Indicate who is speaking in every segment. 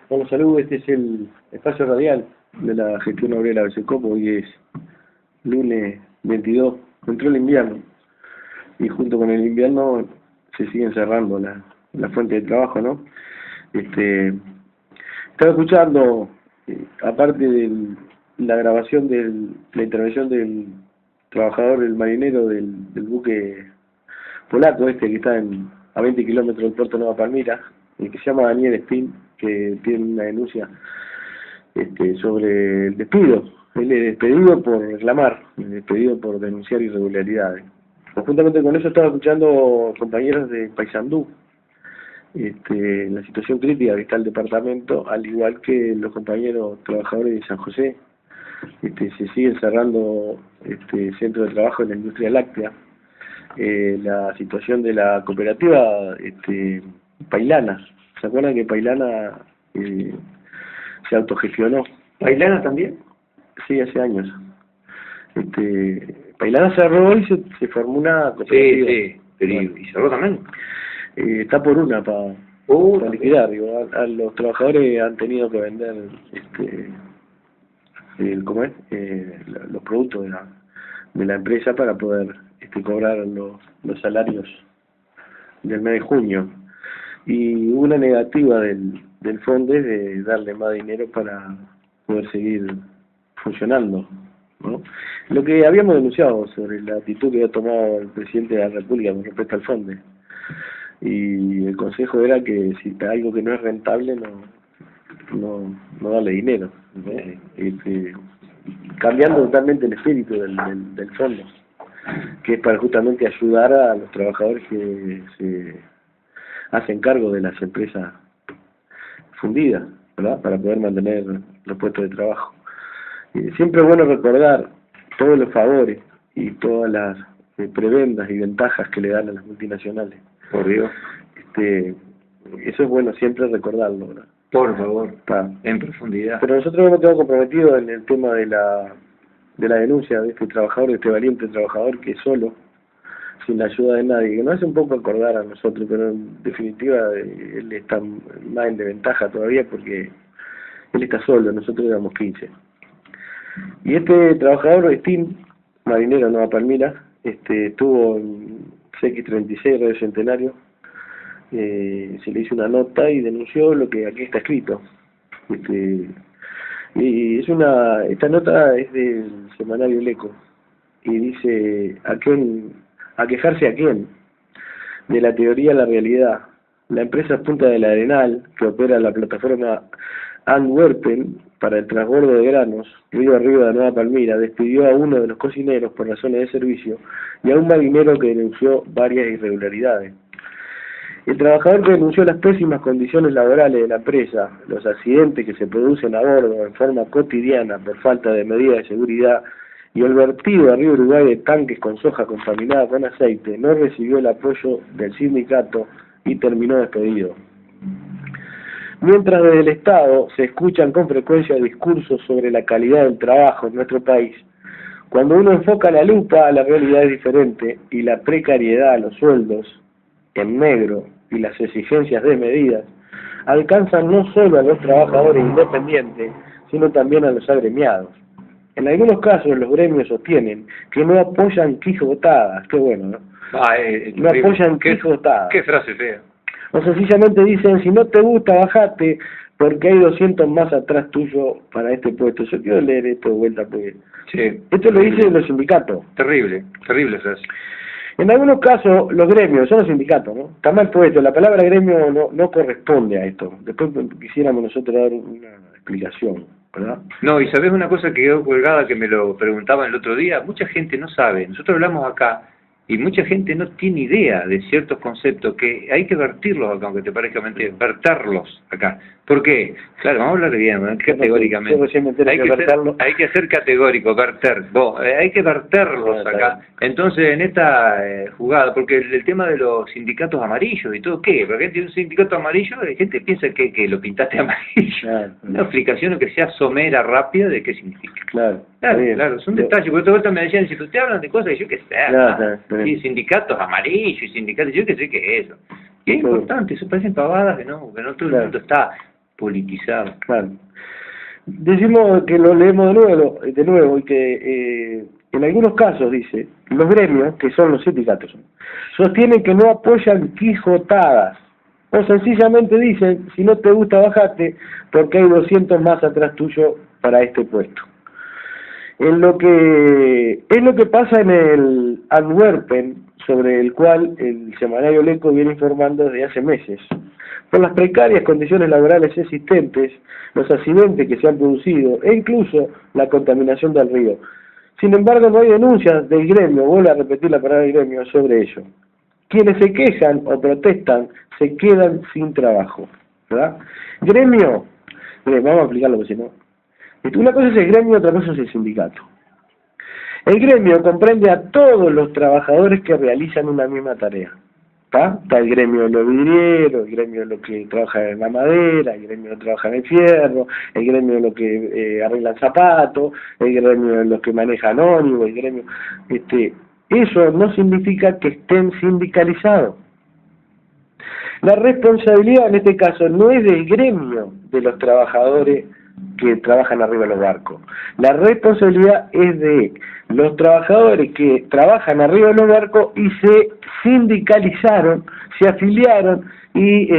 Speaker 1: Bueno, salud, este es el espacio radial de la gestión obrera de SECOP. Hoy es lunes 22, entró el invierno y junto con el invierno se siguen cerrando la fuente de trabajo, ¿no? Estaba escuchando, aparte de la grabación de la intervención del trabajador, el marinero del buque polaco que está a 20 kilómetros del puerto de Nueva Palmira, que se llama Daniel Spin, que tiene una denuncia sobre el despido. Él es despedido por reclamar, despedido por denunciar irregularidades. Conjuntamente con eso estaba escuchando compañeros de Paysandú, la situación crítica que está el departamento, al igual que los compañeros trabajadores de San José. Se siguen cerrando centros de trabajo en la industria láctea. La situación de la cooperativa Pailana. ¿Se acuerdan que Pailana se autogestionó?
Speaker 2: ¿Pailana también?
Speaker 1: Sí, hace años. Pailana cerró y se formó una cooperativa.
Speaker 2: Sí, pero
Speaker 1: bueno,
Speaker 2: ¿y cerró también?
Speaker 1: Está por una para liquidar. Digo, a los trabajadores han tenido que vender los productos de la empresa para poder cobrar los salarios del mes de junio. Y hubo una negativa del FONDES de darle más dinero para poder seguir funcionando, ¿no? Lo que habíamos denunciado sobre la actitud que había tomado el presidente de la República con respecto al FONDES. Y el consejo era que si está algo que no es rentable, no darle dinero, ¿no? Cambiando totalmente el espíritu del fondo, que es para justamente ayudar a los trabajadores que se hacen cargo de las empresas fundidas, ¿verdad? Para poder mantener los puestos de trabajo. Siempre es bueno recordar todos los favores y todas las prebendas y ventajas que le dan a las multinacionales.
Speaker 2: Por Dios.
Speaker 1: Eso es bueno siempre recordarlo, ¿verdad?
Speaker 2: Por favor, en profundidad.
Speaker 1: Pero nosotros hemos quedado comprometidos en el tema de la denuncia de este trabajador, de este valiente trabajador que es solo, sin la ayuda de nadie, que nos hace un poco acordar a nosotros, pero en definitiva él está más en desventaja todavía porque él está solo, nosotros éramos 15. Y este trabajador, Steam, marinero de Nueva Palmira, estuvo en CX36, Radio Centenario, se le hizo una nota y denunció lo que aquí está escrito. Y esta nota es del semanario El Eco y dice a quejarse a quién, de la teoría a la realidad. La empresa Punta del Arenal, que opera la plataforma Antwerpen para el transbordo de granos río arriba de Nueva Palmira, despidió a uno de los cocineros por razones de servicio y a un marinero que denunció varias irregularidades. El trabajador que denunció las pésimas condiciones laborales de la empresa, los accidentes que se producen a bordo en forma cotidiana por falta de medidas de seguridad y el vertido a Río Uruguay de tanques con soja contaminada con aceite, no recibió el apoyo del sindicato y terminó despedido. Mientras desde el Estado se escuchan con frecuencia discursos sobre la calidad del trabajo en nuestro país, cuando uno enfoca la lupa, la realidad es diferente y la precariedad, los sueldos en negro y las exigencias de medidas alcanzan no solo a los trabajadores independientes, sino también a los agremiados. En algunos casos los gremios sostienen que no apoyan quijotadas, qué bueno, ¿no? No apoyan quijotadas.
Speaker 2: Qué frase fea.
Speaker 1: O sencillamente dicen, si no te gusta, bajate, porque hay 200 más atrás tuyo para este puesto. Yo quiero leer esto de vuelta, porque
Speaker 2: sí,
Speaker 1: esto lo dicen los sindicatos.
Speaker 2: Terrible frase.
Speaker 1: En algunos casos, los gremios, son los sindicatos, ¿no? Está mal puesto, la palabra gremio no corresponde a esto. Después quisiéramos nosotros dar una explicación, ¿verdad?
Speaker 2: No, y ¿sabés una cosa que quedó colgada que me lo preguntaban el otro día? Mucha gente no sabe, nosotros hablamos acá, y mucha gente no tiene idea de ciertos conceptos que hay que vertirlos acá, aunque te parezca mentira, verterlos acá. ¿Por qué? Claro, vamos a hablar bien, categóricamente. Hay que ser categórico, verter. Hay que verterlos acá. Entonces, en esta jugada, porque el tema de los sindicatos amarillos y todo, ¿qué? Porque tiene un sindicato amarillo, la gente piensa que lo pintaste amarillo. Claro. Una explicación que sea somera, rápida, de qué significa. Claro, son detalles. Porque otra vez me decían, si te hablan de cosas que yo qué sé, sí, sindicatos amarillos y sindicatos, yo qué sé qué es eso. Y es importante, eso parecen pavadas que no todo el mundo está politizado.
Speaker 1: Claro. Decimos que lo leemos de nuevo y que en algunos casos, dice, los gremios, que son los sindicatos, sostienen que no apoyan quijotadas, o sencillamente dicen, si no te gusta, bajate, porque hay 200 más atrás tuyo para este puesto. Es lo que pasa en el Antwerpen, sobre el cual el semanario El Eco viene informando desde hace meses. Por las precarias condiciones laborales existentes, los accidentes que se han producido e incluso la contaminación del río. Sin embargo, no hay denuncias del gremio, vuelvo a repetir la palabra gremio, sobre ello. Quienes se quejan o protestan se quedan sin trabajo, ¿verdad? Gremio, vamos a explicarlo porque si no. Una cosa es el gremio, otra cosa es el sindicato. El gremio comprende a todos los trabajadores que realizan una misma tarea. Está el gremio de los vidrieros, el gremio de los que trabajan en la madera, el gremio de los que trabajan en el fierro, el gremio de los que arreglan zapatos, el gremio de los que manejan ómnibus, el gremio... Eso no significa que estén sindicalizados. La responsabilidad en este caso no es del gremio de los trabajadores que trabajan arriba de los barcos. La responsabilidad es de los trabajadores que trabajan arriba de los barcos y se sindicalizaron, se afiliaron y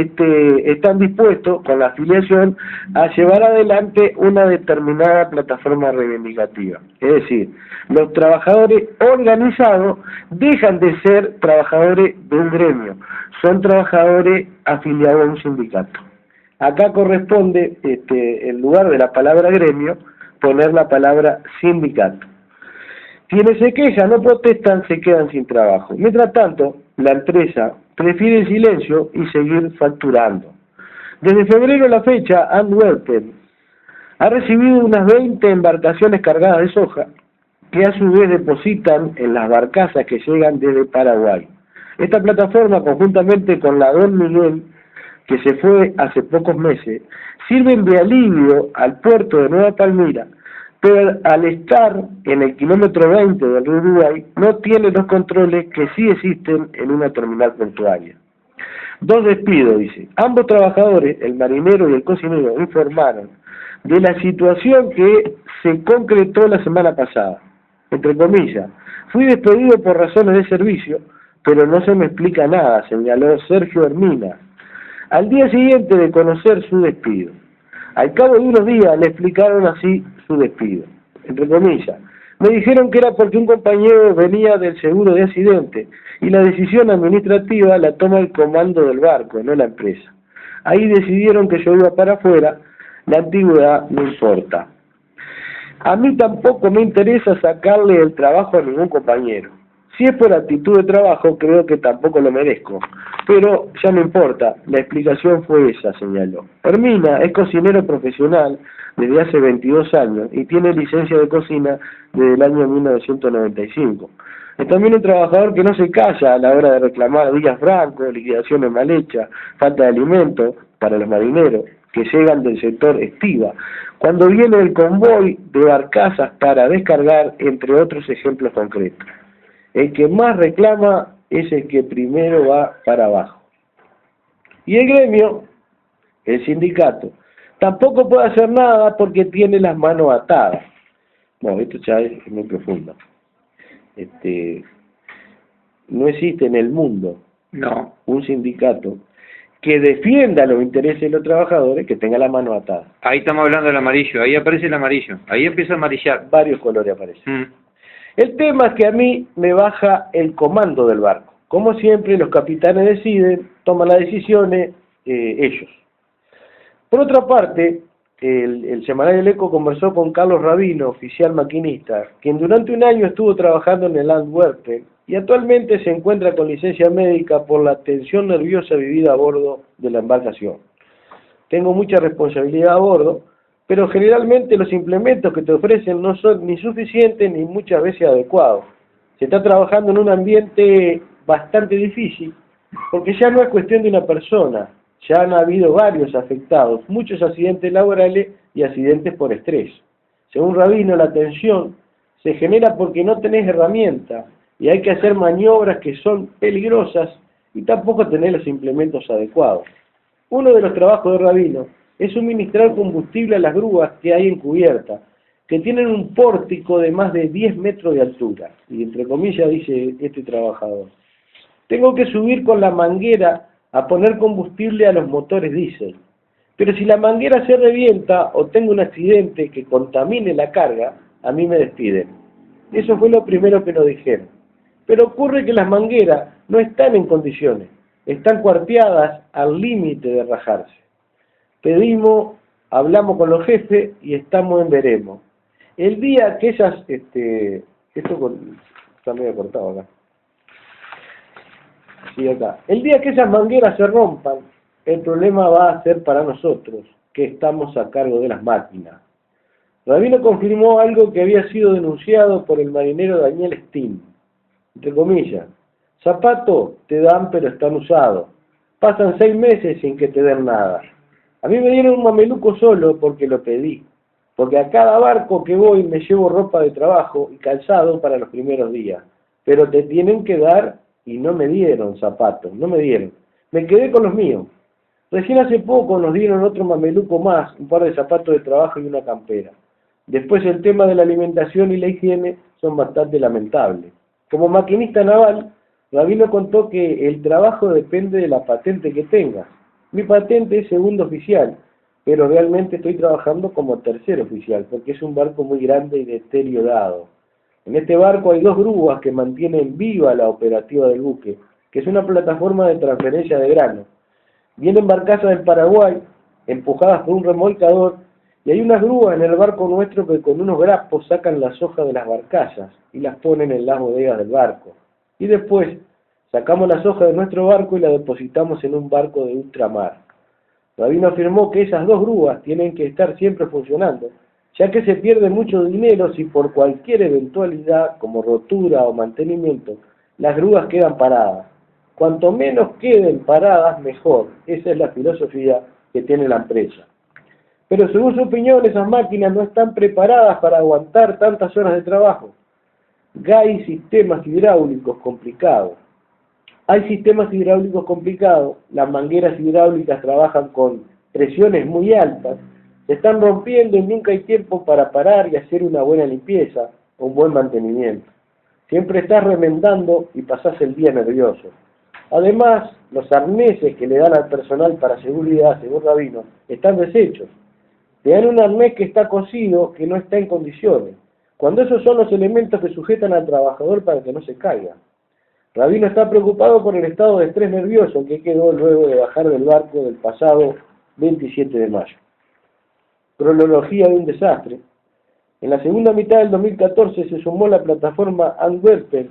Speaker 1: están dispuestos con la afiliación a llevar adelante una determinada plataforma reivindicativa. Es decir, los trabajadores organizados dejan de ser trabajadores de un gremio, son trabajadores afiliados a un sindicato. Acá corresponde, en lugar de la palabra gremio, poner la palabra sindicato. Quienes se quejan o protestan se quedan sin trabajo. Mientras tanto, la empresa prefiere el silencio y seguir facturando. Desde febrero a la fecha, Antwerpen ha recibido unas 20 embarcaciones cargadas de soja, que a su vez depositan en las barcazas que llegan desde Paraguay. Esta plataforma, conjuntamente con la Don Miguel, que se fue hace pocos meses, sirven de alivio al puerto de Nueva Palmira, pero al estar en el kilómetro 20 del río Uruguay, no tiene los controles que sí existen en una terminal portuaria. 2 despidos, dice. Ambos trabajadores, el marinero y el cocinero, informaron de la situación que se concretó la semana pasada. Entre comillas, fui despedido por razones de servicio, pero no se me explica nada, señaló Sergio Hermina, al día siguiente de conocer su despido. Al cabo de unos días le explicaron así su despido. Entre comillas, me dijeron que era porque un compañero venía del seguro de accidente y la decisión administrativa la toma el comando del barco, no la empresa. Ahí decidieron que yo iba para afuera, la antigüedad no importa. A mí tampoco me interesa sacarle el trabajo a ningún compañero. Si es por actitud de trabajo, creo que tampoco lo merezco. Pero ya no importa, la explicación fue esa, señaló. Hermina es cocinero profesional desde hace 22 años y tiene licencia de cocina desde el año 1995. Es también un trabajador que no se calla a la hora de reclamar días francos, liquidaciones mal hechas, falta de alimentos para los marineros que llegan del sector estiva, cuando viene el convoy de barcazas para descargar, entre otros ejemplos concretos. El que más reclama es el que primero va para abajo. Y el gremio, el sindicato, tampoco puede hacer nada porque tiene las manos atadas. Bueno, esto ya es muy profundo. No existe en el mundo un sindicato que defienda los intereses de los trabajadores que tenga la mano atada.
Speaker 2: Ahí estamos hablando del amarillo, ahí aparece el amarillo, ahí empieza a amarillar.
Speaker 1: Varios colores aparecen. El tema es que a mí me baja el comando del barco. Como siempre, los capitanes deciden, toman las decisiones ellos. Por otra parte, el semanario El Eco conversó con Carlos Rabino, oficial maquinista, quien durante un año estuvo trabajando en el Antwerpen y actualmente se encuentra con licencia médica por la tensión nerviosa vivida a bordo de la embarcación. Tengo mucha responsabilidad a bordo, pero generalmente los implementos que te ofrecen no son ni suficientes ni muchas veces adecuados. Se está trabajando en un ambiente bastante difícil, porque ya no es cuestión de una persona, ya han habido varios afectados, muchos accidentes laborales y accidentes por estrés. Según Rabino, la tensión se genera porque no tenés herramientas y hay que hacer maniobras que son peligrosas y tampoco tenés los implementos adecuados. Uno de los trabajos de Rabino es suministrar combustible a las grúas que hay en cubierta, que tienen un pórtico de más de 10 metros de altura. Y entre comillas dice este trabajador: tengo que subir con la manguera a poner combustible a los motores diésel. Pero si la manguera se revienta o tengo un accidente que contamine la carga, a mí me despiden. Eso fue lo primero que nos dijeron. Pero ocurre que las mangueras no están en condiciones, están cuarteadas al límite de rajarse. Pedimos, hablamos con los jefes y estamos en veremos. El día que ellas, está medio cortado acá. Sí, acá. El día que esas mangueras se rompan, el problema va a ser para nosotros, que estamos a cargo de las máquinas. Rabino confirmó algo que había sido denunciado por el marinero Daniel Steen. Entre comillas: zapatos te dan pero están usados. Pasan 6 meses sin que te den nada. A mí me dieron un mameluco solo porque lo pedí. Porque a cada barco que voy me llevo ropa de trabajo y calzado para los primeros días. Pero te tienen que dar, y no me dieron zapatos, no me dieron. Me quedé con los míos. Recién hace poco nos dieron otro mameluco más, un par de zapatos de trabajo y una campera. Después el tema de la alimentación y la higiene son bastante lamentables. Como maquinista naval, Rabino contó que el trabajo depende de la patente que tengas. Mi patente es segundo oficial, pero realmente estoy trabajando como tercer oficial, porque es un barco muy grande y deteriorado. En este barco hay 2 grúas que mantienen viva la operativa del buque, que es una plataforma de transferencia de grano. Vienen barcazas del Paraguay, empujadas por un remolcador, y hay unas grúas en el barco nuestro que con unos grapos sacan las hojas de las barcazas y las ponen en las bodegas del barco. Y después sacamos las hojas de nuestro barco y las depositamos en un barco de ultramar. Rabino afirmó que esas 2 grúas tienen que estar siempre funcionando, ya que se pierde mucho dinero si por cualquier eventualidad, como rotura o mantenimiento, las grúas quedan paradas. Cuanto menos queden paradas, mejor. Esa es la filosofía que tiene la empresa. Pero según su opinión, esas máquinas no están preparadas para aguantar tantas horas de trabajo. Hay sistemas hidráulicos complicados. Las mangueras hidráulicas trabajan con presiones muy altas, se están rompiendo y nunca hay tiempo para parar y hacer una buena limpieza o un buen mantenimiento. Siempre estás remendando y pasás el día nervioso. Además, los arneses que le dan al personal para seguridad, según Rabino, están deshechos. Te dan un arnés que está cosido, que no está en condiciones, cuando esos son los elementos que sujetan al trabajador para que no se caiga. Rabino está preocupado por el estado de estrés nervioso que quedó luego de bajar del barco del pasado 27 de mayo. Cronología de un desastre. En la segunda mitad del 2014 se sumó la plataforma Antwerpen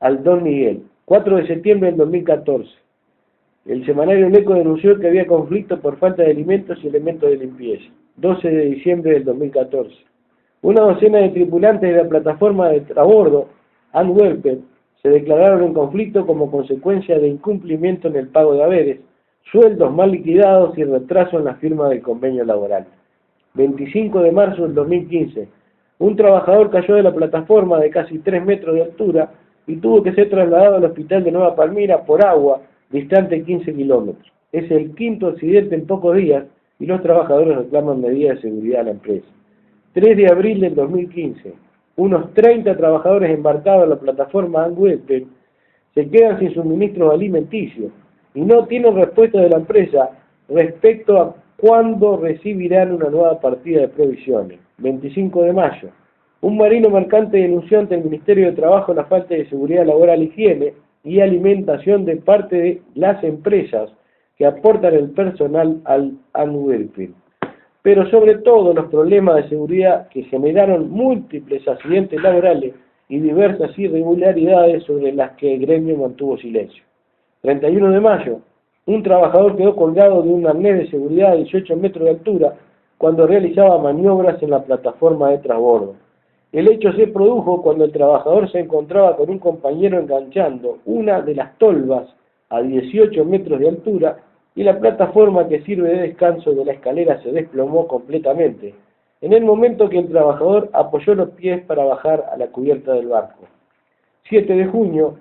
Speaker 1: al Don Miguel, 4 de septiembre del 2014. El semanario El Eco denunció que había conflicto por falta de alimentos y elementos de limpieza, 12 de diciembre del 2014. Una docena de tripulantes de la plataforma de transbordo Antwerpen se declararon en conflicto como consecuencia de incumplimiento en el pago de haberes, sueldos mal liquidados y retraso en la firma del convenio laboral. 25 de marzo del 2015, un trabajador cayó de la plataforma de casi 3 metros de altura y tuvo que ser trasladado al hospital de Nueva Palmira por agua, distante 15 kilómetros. Es el 5º accidente en pocos días y los trabajadores reclaman medidas de seguridad a la empresa. 3 de abril del 2015, unos 30 trabajadores embarcados en la plataforma Antwerpen se quedan sin suministros alimenticios y no tienen respuesta de la empresa respecto a cuándo recibirán una nueva partida de provisiones. 25 de mayo, un marino mercante denunció ante el Ministerio de Trabajo la falta de seguridad laboral, higiene y alimentación de parte de las empresas que aportan el personal al Antwerpen. Pero sobre todo los problemas de seguridad que generaron múltiples accidentes laborales y diversas irregularidades sobre las que el gremio mantuvo silencio. 31 de mayo, un trabajador quedó colgado de un arnés de seguridad de 18 metros de altura cuando realizaba maniobras en la plataforma de transbordo. El hecho se produjo cuando el trabajador se encontraba con un compañero enganchando una de las tolvas a 18 metros de altura y la plataforma que sirve de descanso de la escalera se desplomó completamente, en el momento que el trabajador apoyó los pies para bajar a la cubierta del barco. 7 de junio,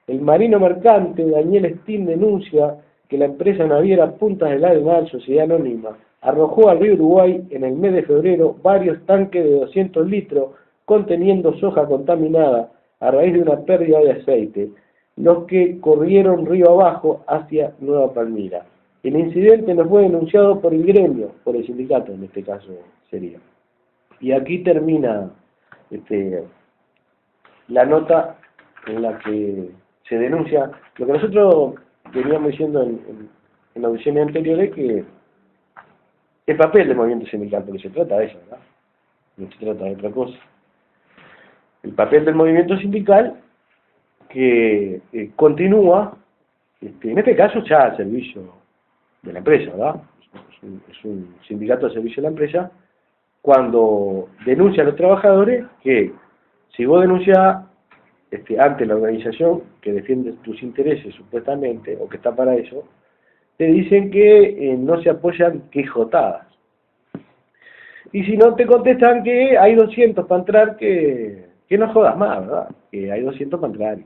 Speaker 1: el marino mercante Daniel Steen denuncia que la empresa naviera Puntas del Arenal, Sociedad Anónima, arrojó al río Uruguay en el mes de febrero varios tanques de 200 litros conteniendo soja contaminada a raíz de una pérdida de aceite, los que corrieron río abajo hacia Nueva Palmira. El incidente no fue denunciado por el gremio, por el sindicato en este caso sería. Y aquí termina la nota en la que se denuncia lo que nosotros veníamos diciendo en audiciones anteriores, que el papel del movimiento sindical, porque se trata de eso, ¿verdad? No se trata de otra cosa. El papel del movimiento sindical que continúa, en este caso ya al servicio de la empresa, ¿verdad? Es un sindicato al servicio de la empresa, cuando denuncia a los trabajadores que si vos denunciás ante la organización que defiende tus intereses supuestamente, o que está para eso, te dicen que no se apoyan quijotadas. Y si no, te contestan que hay 200 para entrar, que no jodas más, ¿verdad? Que hay 200 para entrar.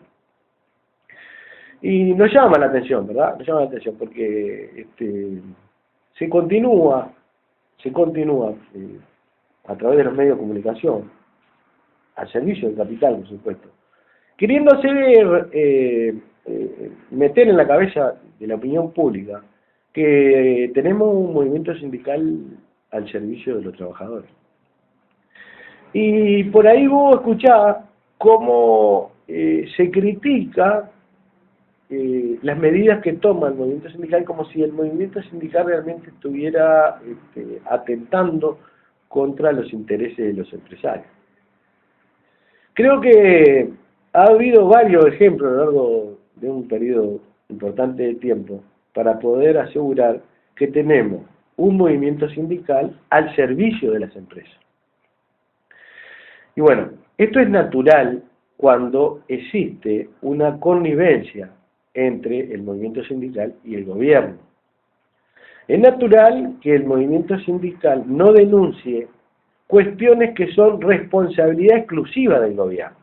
Speaker 1: Y nos llama la atención, ¿verdad? Nos llama la atención porque se continúa a través de los medios de comunicación, al servicio del capital, por supuesto, queriendo meter en la cabeza de la opinión pública que tenemos un movimiento sindical al servicio de los trabajadores. Y por ahí vos escuchás cómo se critica las medidas que toma el movimiento sindical, como si el movimiento sindical realmente estuviera atentando contra los intereses de los empresarios. Creo que ha habido varios ejemplos a lo largo de un periodo importante de tiempo para poder asegurar que tenemos un movimiento sindical al servicio de las empresas. Y bueno, esto es natural cuando existe una connivencia entre el movimiento sindical y el gobierno. Es natural que el movimiento sindical no denuncie cuestiones que son responsabilidad exclusiva del gobierno.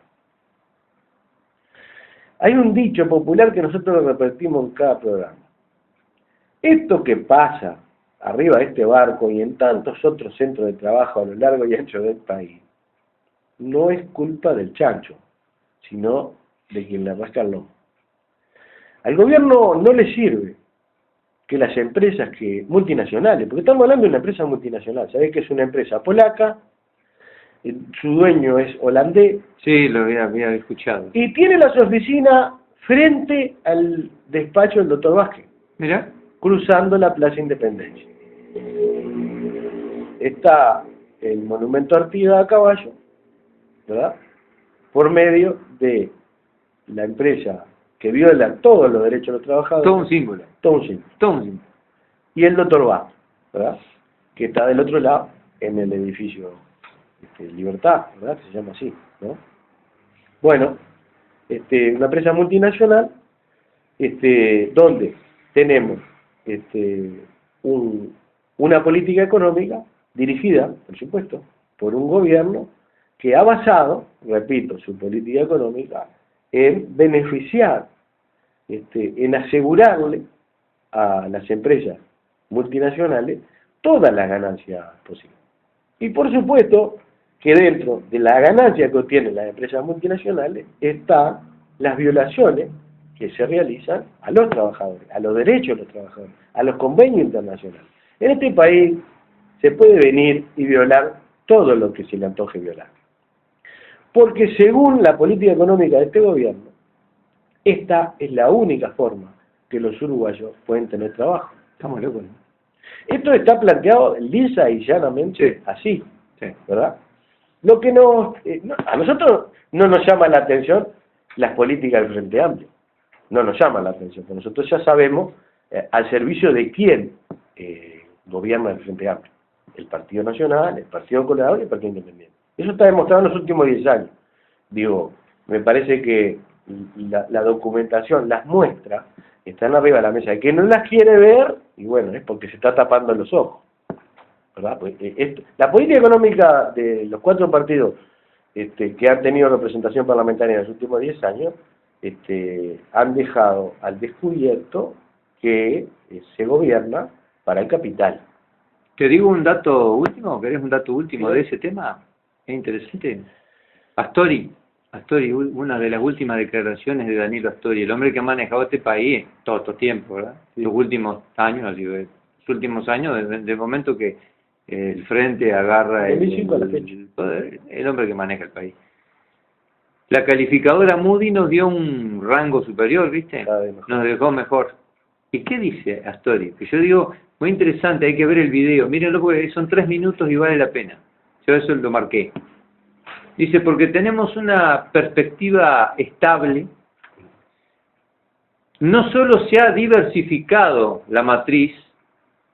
Speaker 1: Hay un dicho popular que nosotros lo repetimos en cada programa. Esto que pasa arriba de este barco y en tantos otros centros de trabajo a lo largo y ancho del país, no es culpa del chancho, sino de quien le rasca el lomo. Al gobierno no le sirve que las empresas multinacionales, porque estamos hablando de una empresa multinacional, ¿sabés que es una empresa polaca? Su dueño es holandés.
Speaker 2: Sí, lo había escuchado.
Speaker 1: Y tiene las oficinas frente al despacho del doctor Vázquez.
Speaker 2: Mira.
Speaker 1: Cruzando la Plaza Independencia. Está el monumento Artigas a caballo, ¿verdad? Por medio de la empresa que viola todos los derechos de los trabajadores.
Speaker 2: Todo un símbolo.
Speaker 1: Todo un símbolo. Y el doctor Vázquez, ¿verdad? Que está del otro lado, en el edificio Libertad, ¿verdad? Se llama así, ¿no? Bueno, una empresa multinacional, donde tenemos una política económica dirigida, por supuesto, por un gobierno que ha basado, repito, su política económica en beneficiar, en asegurarle a las empresas multinacionales todas las ganancias posibles. Y por supuesto que dentro de la ganancia que obtienen las empresas multinacionales están las violaciones que se realizan a los trabajadores, a los derechos de los trabajadores, a los convenios internacionales. En este país se puede venir y violar todo lo que se le antoje violar. Porque según la política económica de este gobierno, esta es la única forma que los uruguayos pueden tener trabajo.
Speaker 2: Estamos locos, ¿no?
Speaker 1: Esto está planteado lisa y llanamente así, ¿verdad? Lo que a nosotros no nos llama la atención las políticas del Frente Amplio. No nos llama la atención, porque nosotros ya sabemos al servicio de quién gobierna el Frente Amplio. El Partido Nacional, el Partido Colorado y el Partido Independiente. Eso está demostrado en los últimos 10 años. Digo, me parece que la documentación, las muestras, están arriba de la mesa. El que no las quiere ver, y bueno, es porque se está tapando los ojos, ¿verdad? Pues, la política económica de los 4 partidos que han tenido representación parlamentaria en los últimos 10 años, han dejado al descubierto que se gobierna para el capital.
Speaker 2: Te digo un dato último, ¿querés un dato último
Speaker 1: Sí.
Speaker 2: de ese tema? Es interesante. Astori, una de las últimas declaraciones de Danilo Astori, el hombre que ha manejado este país todo este tiempo, ¿verdad?
Speaker 1: Sí.
Speaker 2: Los últimos años, los últimos años, desde el momento que el Frente agarra
Speaker 1: 2005 a la fecha.
Speaker 2: el poder, el hombre que maneja el país. La calificadora Moody nos dio un rango superior, ¿viste?
Speaker 1: Cada vez mejor.
Speaker 2: Nos dejó mejor. ¿Y qué dice Astori? Que yo digo, muy interesante, hay que ver el video. Mírenlo porque son 3 minutos y vale la pena. Yo eso lo marqué. Dice, porque tenemos una perspectiva estable, no solo se ha diversificado la matriz,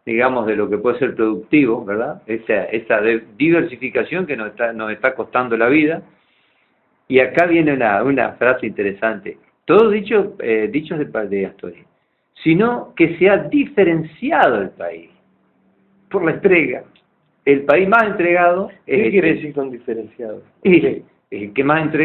Speaker 2: digamos, de lo que puede ser productivo, ¿verdad? Esa diversificación que nos está costando la vida. Y acá viene una frase interesante. Todo dichos de Astori. Sino que se ha diferenciado el país por la entrega. El país más entregado es
Speaker 1: ¿Qué quiere decir con diferenciado?
Speaker 2: el que más se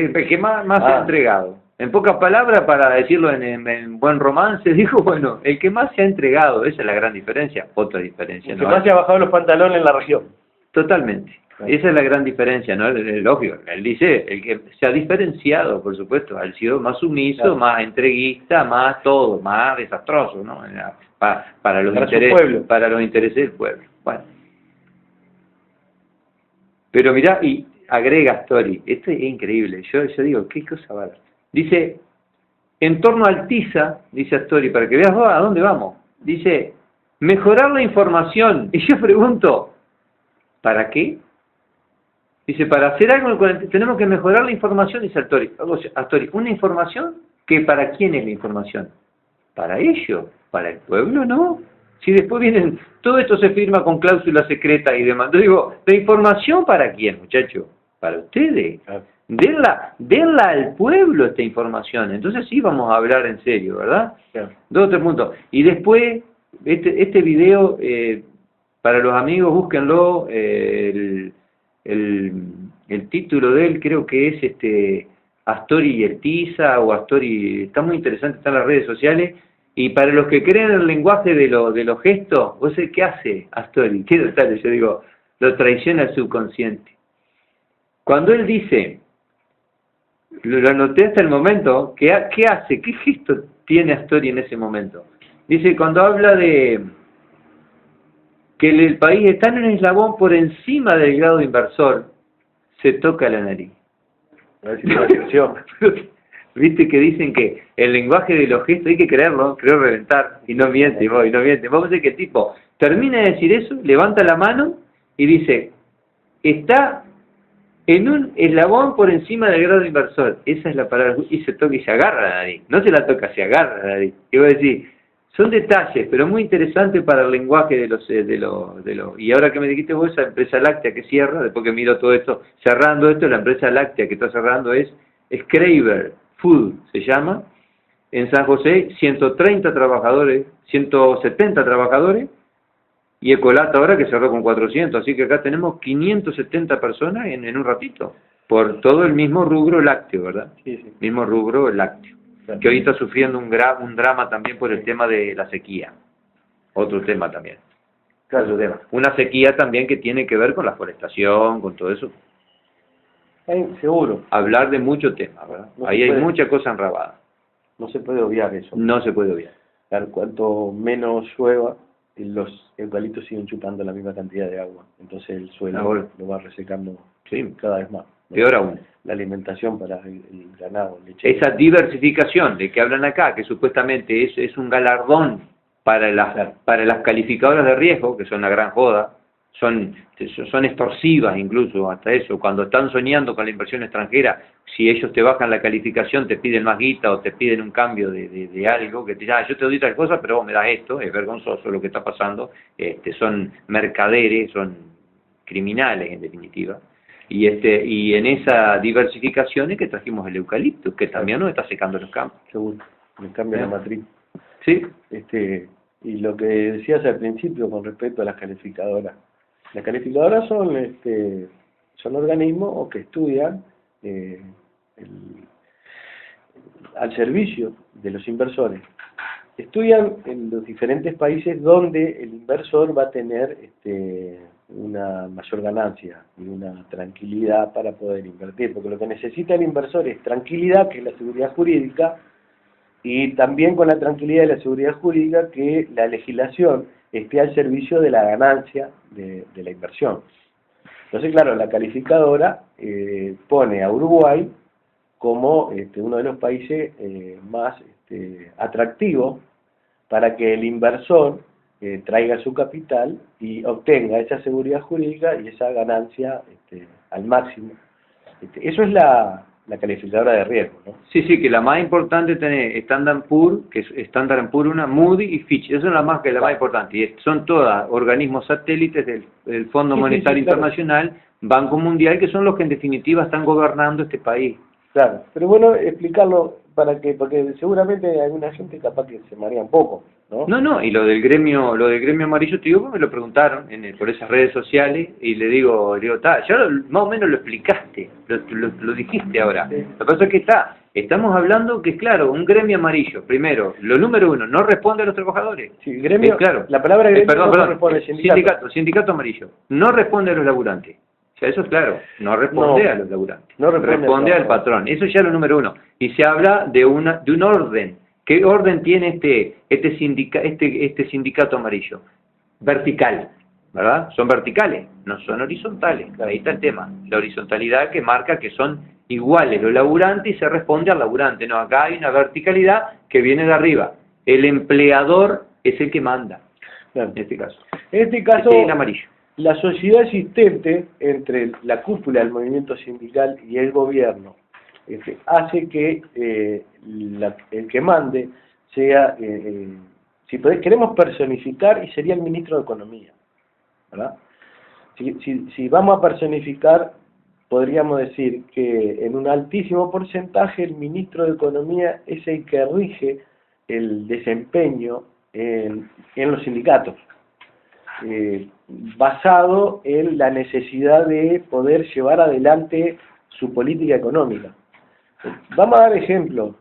Speaker 2: ha entregado. En pocas palabras, para decirlo en buen romance, dijo, bueno, el que más se ha entregado, esa es la gran diferencia. Otra diferencia,
Speaker 1: El que más se ha bajado los pantalones en la región.
Speaker 2: Totalmente. Esa es la gran diferencia, ¿no? Es lógico. Él dice, el que se ha diferenciado, por supuesto, ha sido más sumiso,
Speaker 1: claro,
Speaker 2: más entreguista, más todo, más desastroso, ¿no? Para los intereses del pueblo. Bueno. Pero mirá, y agrega Astori, esto es increíble, yo digo, ¿qué cosa va a haber? Dice, en torno al TISA, dice Astori, para que veas vos a dónde vamos, dice, mejorar la información. Y yo pregunto, ¿para qué? Dice, para hacer algo tenemos que mejorar la información, dice Astori. Una información que ¿para quién es la información? Para ellos, para el pueblo no. Si después vienen, todo esto se firma con cláusula secreta y demás. Yo digo, ¿la información para quién, muchachos? Para ustedes.
Speaker 1: Claro.
Speaker 2: Denla al pueblo esta información. Entonces sí vamos a hablar en serio, ¿verdad?
Speaker 1: Claro.
Speaker 2: 2 o 3 puntos. Y después, este video, para los amigos, búsquenlo, el título de él creo que es Astori y el TISA, o Astori, está muy interesante, está en las redes sociales. Y para los que creen en el lenguaje de los gestos, ¿vos sabés qué hace Astori? ¿Qué detalle? Yo digo, lo traiciona el subconsciente. Cuando él dice, lo anoté hasta el momento, ¿qué hace? ¿Qué gesto tiene Astori en ese momento? Dice, cuando habla de que el país está en un eslabón por encima del grado inversor, se toca la nariz.
Speaker 1: A ver si me atención.
Speaker 2: Viste que dicen que el lenguaje de los gestos hay que creerlo, creo reventar, y no miente, y no miente. Vamos a ver que el tipo termina de decir eso, levanta la mano y dice, está en un eslabón por encima del grado inversor. Esa es la palabra, y se toca y se agarra la nariz. No se la toca, se agarra la nariz. Y voy a decir, son detalles, pero muy interesantes para el lenguaje de los y ahora que me dijiste vos, esa empresa láctea que cierra, después que miro todo esto, cerrando esto, la empresa láctea que está cerrando es Schreiber Food, se llama, en San José, 130 trabajadores, 170 trabajadores, y Ecolata ahora que cerró con 400, así que acá tenemos 570 personas en un ratito, por todo el mismo rubro lácteo, ¿verdad?
Speaker 1: Sí, sí.
Speaker 2: Mismo rubro lácteo.
Speaker 1: Claro.
Speaker 2: Que hoy está sufriendo un drama también por el tema de la sequía. Otro tema también.
Speaker 1: Claro.
Speaker 2: Otro tema. Una sequía también que tiene que ver con la forestación, con todo eso.
Speaker 1: Seguro.
Speaker 2: Hablar de muchos temas, ¿verdad?
Speaker 1: No
Speaker 2: Ahí
Speaker 1: se
Speaker 2: hay
Speaker 1: puede.
Speaker 2: mucha cosa enrabada.
Speaker 1: No se puede obviar eso.
Speaker 2: No se puede obviar.
Speaker 1: Claro, cuanto menos llueva, los eucaliptos siguen chupando la misma cantidad de agua. Entonces el suelo
Speaker 2: Ahora.
Speaker 1: lo va resecando
Speaker 2: Sí.
Speaker 1: cada vez más, ¿no?
Speaker 2: Peor aún.
Speaker 1: La alimentación para el ganado, leche.
Speaker 2: Esa diversificación de que hablan acá, que supuestamente es un galardón para las calificadoras de riesgo, que son una gran joda, son extorsivas incluso, hasta eso, cuando están soñando con la inversión extranjera, si ellos te bajan la calificación, te piden más guita o te piden un cambio de algo, que te digan, yo te doy tal cosa, pero vos me das esto, es vergonzoso lo que está pasando, son mercaderes, son criminales en definitiva. Y en esa diversificación es que trajimos el eucalipto, que también nos está secando los campos.
Speaker 1: Seguro, me cambia la matriz.
Speaker 2: Sí.
Speaker 1: Y lo que decías al principio con respecto a las calificadoras. Las calificadoras son organismos que estudian al servicio de los inversores estudian en los diferentes países donde el inversor va a tener una mayor ganancia y una tranquilidad para poder invertir, porque lo que necesita el inversor es tranquilidad, que es la seguridad jurídica, y también con la tranquilidad de la seguridad jurídica que la legislación esté al servicio de la ganancia de la inversión. Entonces, claro, la calificadora pone a Uruguay como uno de los países más atractivos para que el inversor traiga su capital y obtenga esa seguridad jurídica y esa ganancia al máximo. Eso es la calificadora de riesgo, ¿no?
Speaker 2: Sí, sí, que la más importante tenés Standard Poor's, que es Standard Poor's una, Moody y Fitch, esa es la más importante, y son todas organismos satélites del Fondo Monetario Internacional, claro. Banco Mundial, que son los que en definitiva están gobernando este país.
Speaker 1: Claro, pero bueno, explicarlo porque seguramente hay alguna gente capaz que se marea un poco, ¿no?
Speaker 2: No, y lo del gremio amarillo, te digo, me lo preguntaron por esas redes sociales, y le digo, ya más o menos lo explicaste, lo dijiste ahora. Sí. Lo que pasa es que estamos hablando que, claro, un gremio amarillo, primero, lo número uno, no responde a los trabajadores.
Speaker 1: Sí, gremio,
Speaker 2: claro.
Speaker 1: La palabra gremio
Speaker 2: perdón,
Speaker 1: no responde al
Speaker 2: sindicato amarillo, no responde a los laburantes. O sea, eso es claro, no responde a los laburantes, no responde al patrón, eso ya es lo número uno. Y se habla de un orden. ¿Qué orden tiene este sindicato amarillo? Vertical, ¿verdad? Son verticales, no son horizontales. Ahí está el tema, la horizontalidad que marca que son iguales los laburantes y se responde al laburante. No, acá hay una verticalidad que viene de arriba. El empleador es el que manda, claro. En este caso.
Speaker 1: En este caso,
Speaker 2: el amarillo.
Speaker 1: La sociedad existente entre la cúpula del movimiento sindical y el gobierno hace que el que mande sea, si queremos personificar, y sería el ministro de Economía, ¿verdad? Si vamos a personificar, podríamos decir que en un altísimo porcentaje el ministro de Economía es el que rige el desempeño en los sindicatos. Basado en la necesidad de poder llevar adelante su política económica. Vamos a dar ejemplo,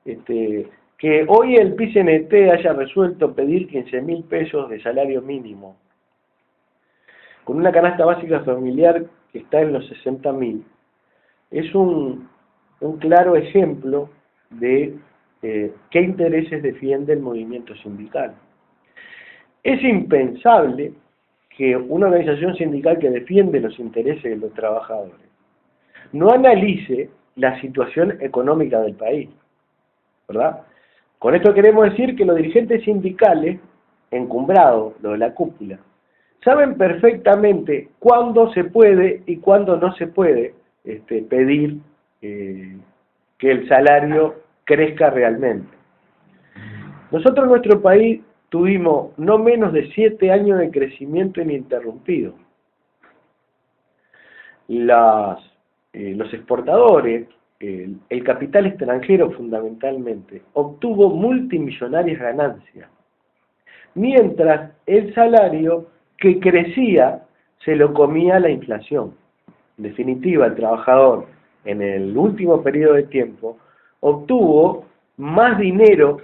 Speaker 1: que hoy el PCNT haya resuelto pedir 15.000 pesos de salario mínimo, con una canasta básica familiar que está en los 60.000, es un claro ejemplo de qué intereses defiende el movimiento sindical. Es impensable que una organización sindical que defiende los intereses de los trabajadores no analice la situación económica del país, ¿verdad? Con esto queremos decir que los dirigentes sindicales, encumbrados, los de la cúpula, saben perfectamente cuándo se puede y cuándo no se puede pedir que el salario crezca realmente. Nosotros en nuestro país tuvimos no menos de 7 años de crecimiento ininterrumpido. Los exportadores, el capital extranjero fundamentalmente, obtuvo multimillonarias ganancias, mientras el salario que crecía se lo comía la inflación. En definitiva, el trabajador en el último periodo de tiempo obtuvo más dinero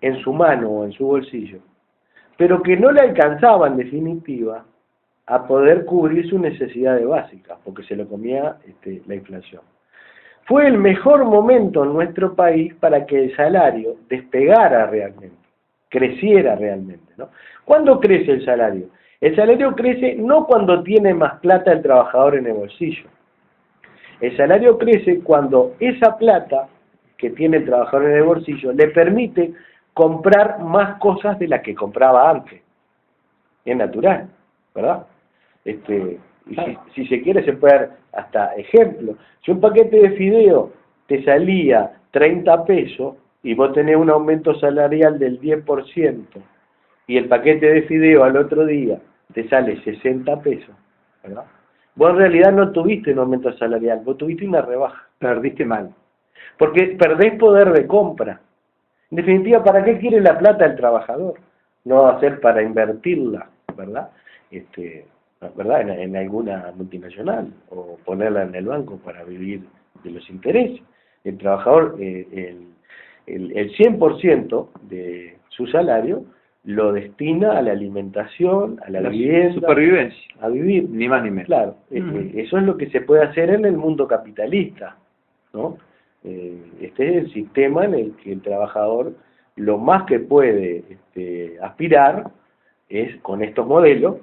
Speaker 1: en su mano o en su bolsillo, pero que no le alcanzaba en definitiva a poder cubrir sus necesidades básicas, porque se lo comía la inflación. Fue el mejor momento en nuestro país para que el salario despegara realmente, creciera realmente, ¿no? ¿Cuándo crece el salario? El salario crece no cuando tiene más plata el trabajador en el bolsillo. El salario crece cuando esa plata que tiene el trabajador en el bolsillo le permite comprar más cosas de las que compraba antes. Es natural, ¿verdad? Y si se quiere se puede dar hasta ejemplo. Si un paquete de fideo te salía 30 pesos y vos tenés un aumento salarial del 10% y el paquete de fideo al otro día te sale 60 pesos, ¿verdad? Vos en realidad no tuviste un aumento salarial, vos tuviste una rebaja.
Speaker 2: Perdiste mal.
Speaker 1: Porque perdés poder de compra. En definitiva, ¿para qué quiere la plata el trabajador? No va a ser para invertirla, ¿verdad? ¿Verdad? En alguna multinacional, o ponerla en el banco para vivir de los intereses. El trabajador, el 100% de su salario lo destina a la alimentación, a la vivienda,
Speaker 2: supervivencia,
Speaker 1: a vivir.
Speaker 2: ni más ni menos.
Speaker 1: Claro, eso es lo que se puede hacer en el mundo capitalista, ¿no? Este es el sistema en el que el trabajador lo más que puede aspirar es, con estos modelos,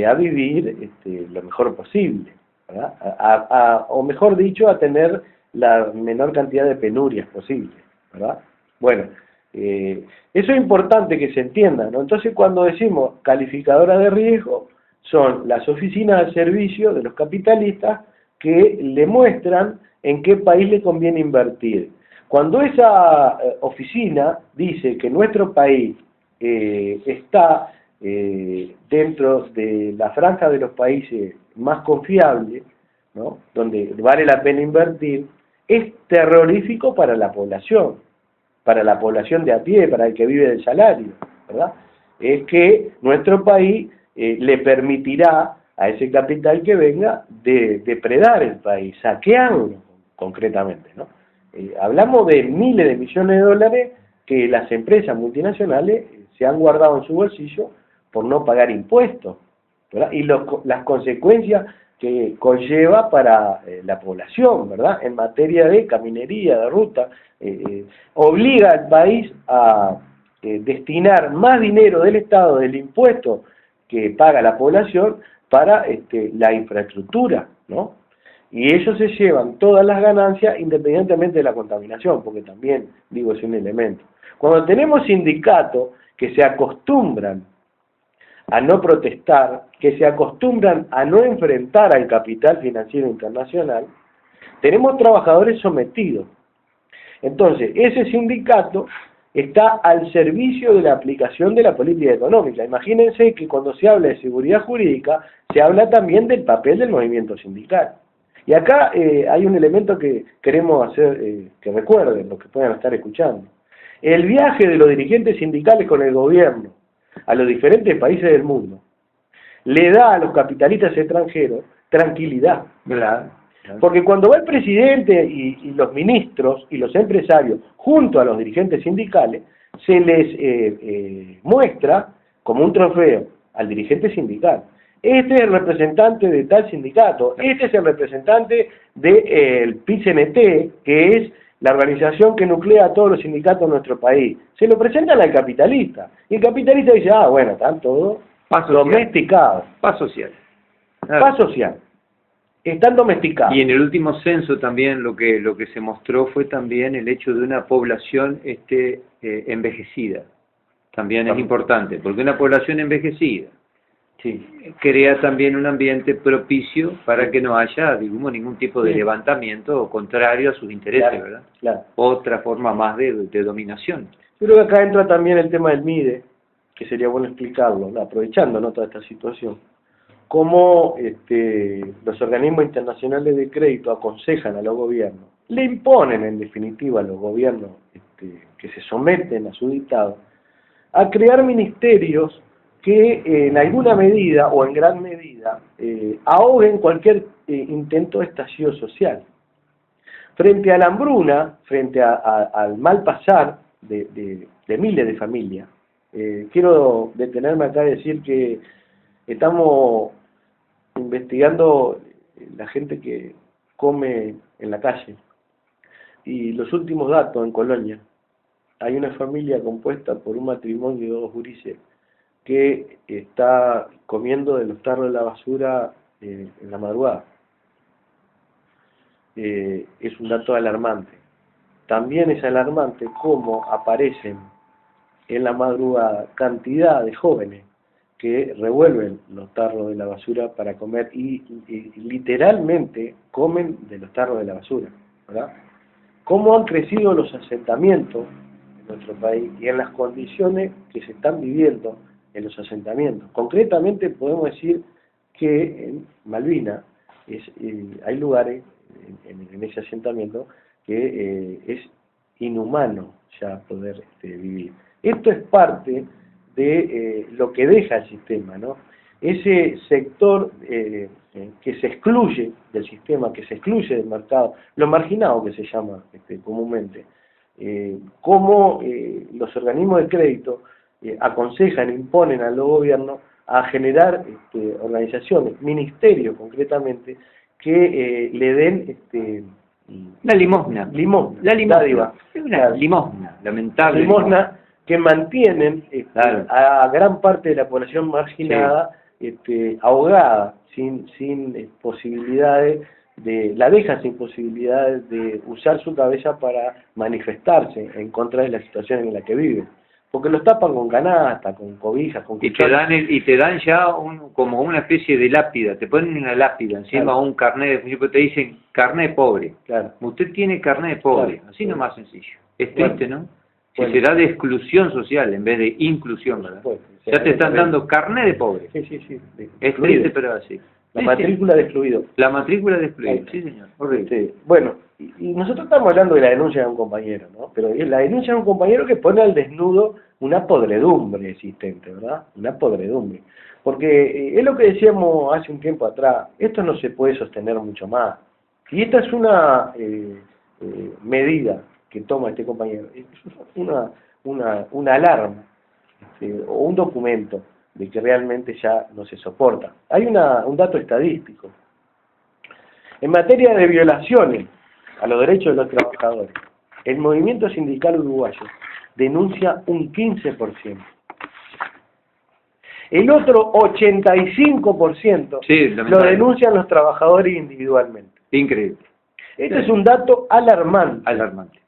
Speaker 1: a vivir lo mejor posible, ¿verdad? O mejor dicho, a tener la menor cantidad de penurias posible, ¿verdad? Bueno, eso es importante que se entienda, ¿no? Entonces, cuando decimos calificadora de riesgo, son las oficinas al servicio de los capitalistas que le muestran en qué país le conviene invertir. Cuando esa oficina dice que nuestro país está dentro de la franja de los países más confiables, ¿no?, donde vale la pena invertir, es terrorífico para la población de a pie, para el que vive del salario, ¿verdad? Es que nuestro país le permitirá a ese capital que venga de depredar el país, saquearlo concretamente, ¿no? Hablamos de miles de millones de dólares que las empresas multinacionales se han guardado en su bolsillo por no pagar impuestos, ¿verdad? Y las consecuencias que conlleva para la población, ¿verdad? En materia de caminería, de ruta, obliga al país a destinar más dinero del Estado, del impuesto que paga la población, para la infraestructura, ¿no? Y ellos se llevan todas las ganancias independientemente de la contaminación, porque también, digo, es un elemento. Cuando tenemos sindicatos que se acostumbran a no protestar, que se acostumbran a no enfrentar al capital financiero internacional, tenemos trabajadores sometidos. Entonces, ese sindicato está al servicio de la aplicación de la política económica. Imagínense que cuando se habla de seguridad jurídica, se habla también del papel del movimiento sindical. Y acá hay un elemento que queremos hacer que recuerden los que puedan estar escuchando. El viaje de los dirigentes sindicales con el gobierno a los diferentes países del mundo le da a los capitalistas extranjeros tranquilidad.
Speaker 2: ¿Verdad?
Speaker 1: Porque cuando va el presidente y los ministros y los empresarios junto a los dirigentes sindicales, se les muestra como un trofeo al dirigente sindical. Este es el representante de tal sindicato, este es el representante del PIT-CNT, que es la organización que nuclea a todos los sindicatos de nuestro país. Se lo presentan al capitalista, y el capitalista dice, ah, bueno, están todos domesticados.
Speaker 2: Paz social.
Speaker 1: Paz social. Están domesticados.
Speaker 2: Y en el último censo también lo que se mostró fue también el hecho de una población envejecida. También es importante, porque una población envejecida crea también un ambiente propicio para que no haya, digamos, ningún tipo de levantamiento contrario a sus intereses, claro, ¿verdad? Claro. Otra forma más de dominación.
Speaker 1: Yo creo que acá entra también el tema del MIDE, que sería bueno explicarlo, ¿no?, aprovechando, ¿no?, toda esta situación. Cómo los organismos internacionales de crédito aconsejan a los gobiernos, le imponen en definitiva a los gobiernos que se someten a su dictado, a crear ministerios que en alguna medida o en gran medida ahoguen cualquier intento de estallido social. Frente a la hambruna, frente al mal pasar de miles de familias, quiero detenerme acá y decir que estamos investigando la gente que come en la calle, y los últimos datos en Colonia, hay una familia compuesta por un matrimonio de 2 gurises que está comiendo de los tarros de la basura en la madrugada. Es un dato alarmante. También es alarmante cómo aparecen en la madrugada cantidad de jóvenes que revuelven los tarros de la basura para comer y literalmente comen de los tarros de la basura, ¿verdad? Cómo han crecido los asentamientos en nuestro país y en las condiciones que se están viviendo en los asentamientos. Concretamente podemos decir que en Malvinas hay lugares en ese asentamiento que es inhumano ya poder vivir. Esto es parte de lo que deja el sistema, ¿no? Ese sector que se excluye del sistema, que se excluye del mercado, lo marginado que se llama comúnmente, cómo los organismos de crédito aconsejan, imponen a los gobiernos a generar organizaciones, ministerios concretamente, que le den
Speaker 2: la limosna.
Speaker 1: La limosna.
Speaker 2: Es una limosna, lamentable.
Speaker 1: Limosna que mantienen
Speaker 2: claro.
Speaker 1: a gran parte de la población marginada ahogada, sin posibilidades la dejan sin posibilidades de usar su cabeza para manifestarse en contra de la situación en la que viven. Porque los tapan con canasta, con cobijas, con cuchara.
Speaker 2: Y te dan ya como una especie de lápida, te ponen una lápida encima, claro, un carnet de te dicen carnet pobre.
Speaker 1: Claro.
Speaker 2: Usted tiene carnet de pobre, claro, así nomás sencillo. Es triste,
Speaker 1: bueno,
Speaker 2: ¿no? Si será de exclusión social en vez de inclusión, ¿verdad? Ya te están dando carnet de pobre.
Speaker 1: Sí.
Speaker 2: Es triste, pero así.
Speaker 1: La matrícula de excluido.
Speaker 2: La matrícula de excluido, sí, señor. Horrible.
Speaker 1: Bueno, y nosotros estamos hablando de la denuncia de un compañero, ¿no? Pero es la denuncia de un compañero que pone al desnudo una podredumbre existente, ¿verdad? Una podredumbre. Porque es lo que decíamos hace un tiempo atrás, esto no se puede sostener mucho más. Y esta es una medida que toma este compañero, es una alarma, o un documento de que realmente ya no se soporta. Hay un dato estadístico. En materia de violaciones a los derechos de los trabajadores, el movimiento sindical uruguayo denuncia un 15%. El otro 85% lo denuncian los trabajadores individualmente.
Speaker 2: Increíble.
Speaker 1: Este es un dato alarmante.
Speaker 2: Alarmante.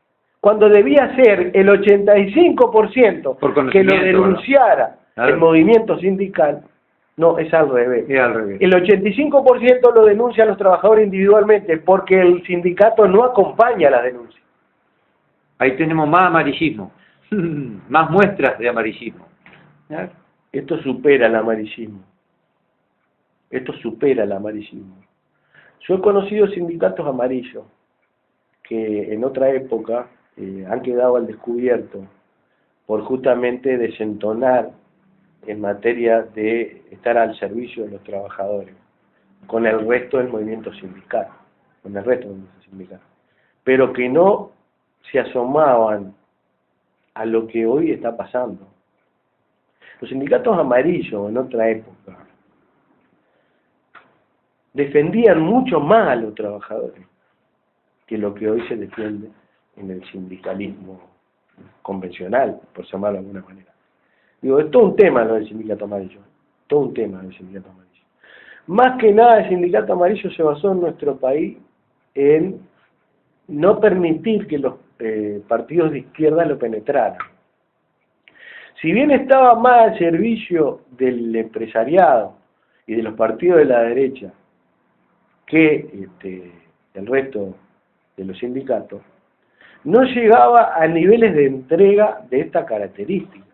Speaker 1: Cuando debía ser el 85% que lo denunciara el movimiento sindical, no, es al revés.
Speaker 2: Es al revés.
Speaker 1: El 85% lo denuncian los trabajadores individualmente porque el sindicato no acompaña las denuncias.
Speaker 2: Ahí tenemos más amarillismo, más muestras de amarillismo.
Speaker 1: Esto supera el amarillismo. Esto supera el amarillismo. Yo he conocido sindicatos amarillos que en otra época han quedado al descubierto por justamente desentonar en materia de estar al servicio de los trabajadores, con el resto del movimiento sindical, pero que no se asomaban a lo que hoy está pasando. Los sindicatos amarillos en otra época defendían mucho más a los trabajadores que lo que hoy se defiende en el sindicalismo convencional, por llamarlo de alguna manera. Digo, es todo un tema lo del sindicato amarillo, todo un tema del sindicato amarillo. Más que nada el sindicato amarillo se basó en nuestro país en no permitir que los partidos de izquierda lo penetraran. Si bien estaba más al servicio del empresariado y de los partidos de la derecha que el resto de los sindicatos, no llegaba a niveles de entrega de esta característica.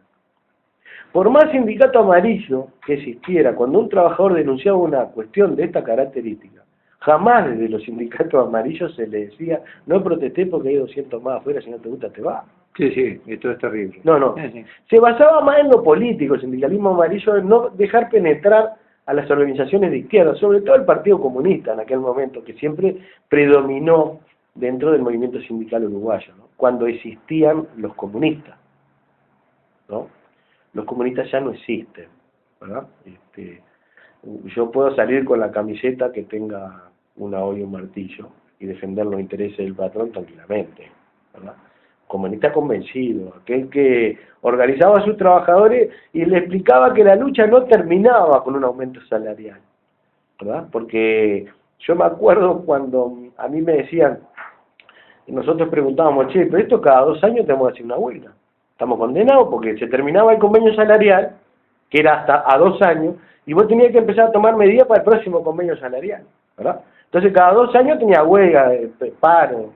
Speaker 1: Por más sindicato amarillo que existiera, cuando un trabajador denunciaba una cuestión de esta característica, jamás desde los sindicatos amarillos se le decía, no protesté porque hay 200 más afuera, si no te gusta te vas.
Speaker 2: Sí, esto es terrible.
Speaker 1: No.
Speaker 2: Sí.
Speaker 1: Se basaba más en lo político, el sindicalismo amarillo, en no dejar penetrar a las organizaciones de izquierda, sobre todo el Partido Comunista en aquel momento, que siempre predominó dentro del movimiento sindical uruguayo, ¿no? Cuando existían los comunistas, ¿no? Los comunistas ya no existen, ¿verdad? Yo puedo salir con la camiseta que tenga una olla y un martillo y defender los intereses del patrón tranquilamente, ¿verdad? Comunista convencido, aquel que organizaba a sus trabajadores y le explicaba que la lucha no terminaba con un aumento salarial, ¿verdad? Porque yo me acuerdo cuando a mí me decían, y nosotros preguntábamos, che, pero esto cada 2 años tenemos que hacer una huelga. Estamos condenados porque se terminaba el convenio salarial, que era hasta a 2 años, y vos tenías que empezar a tomar medidas para el próximo convenio salarial, ¿verdad? Entonces cada 2 años tenía huelga, paro,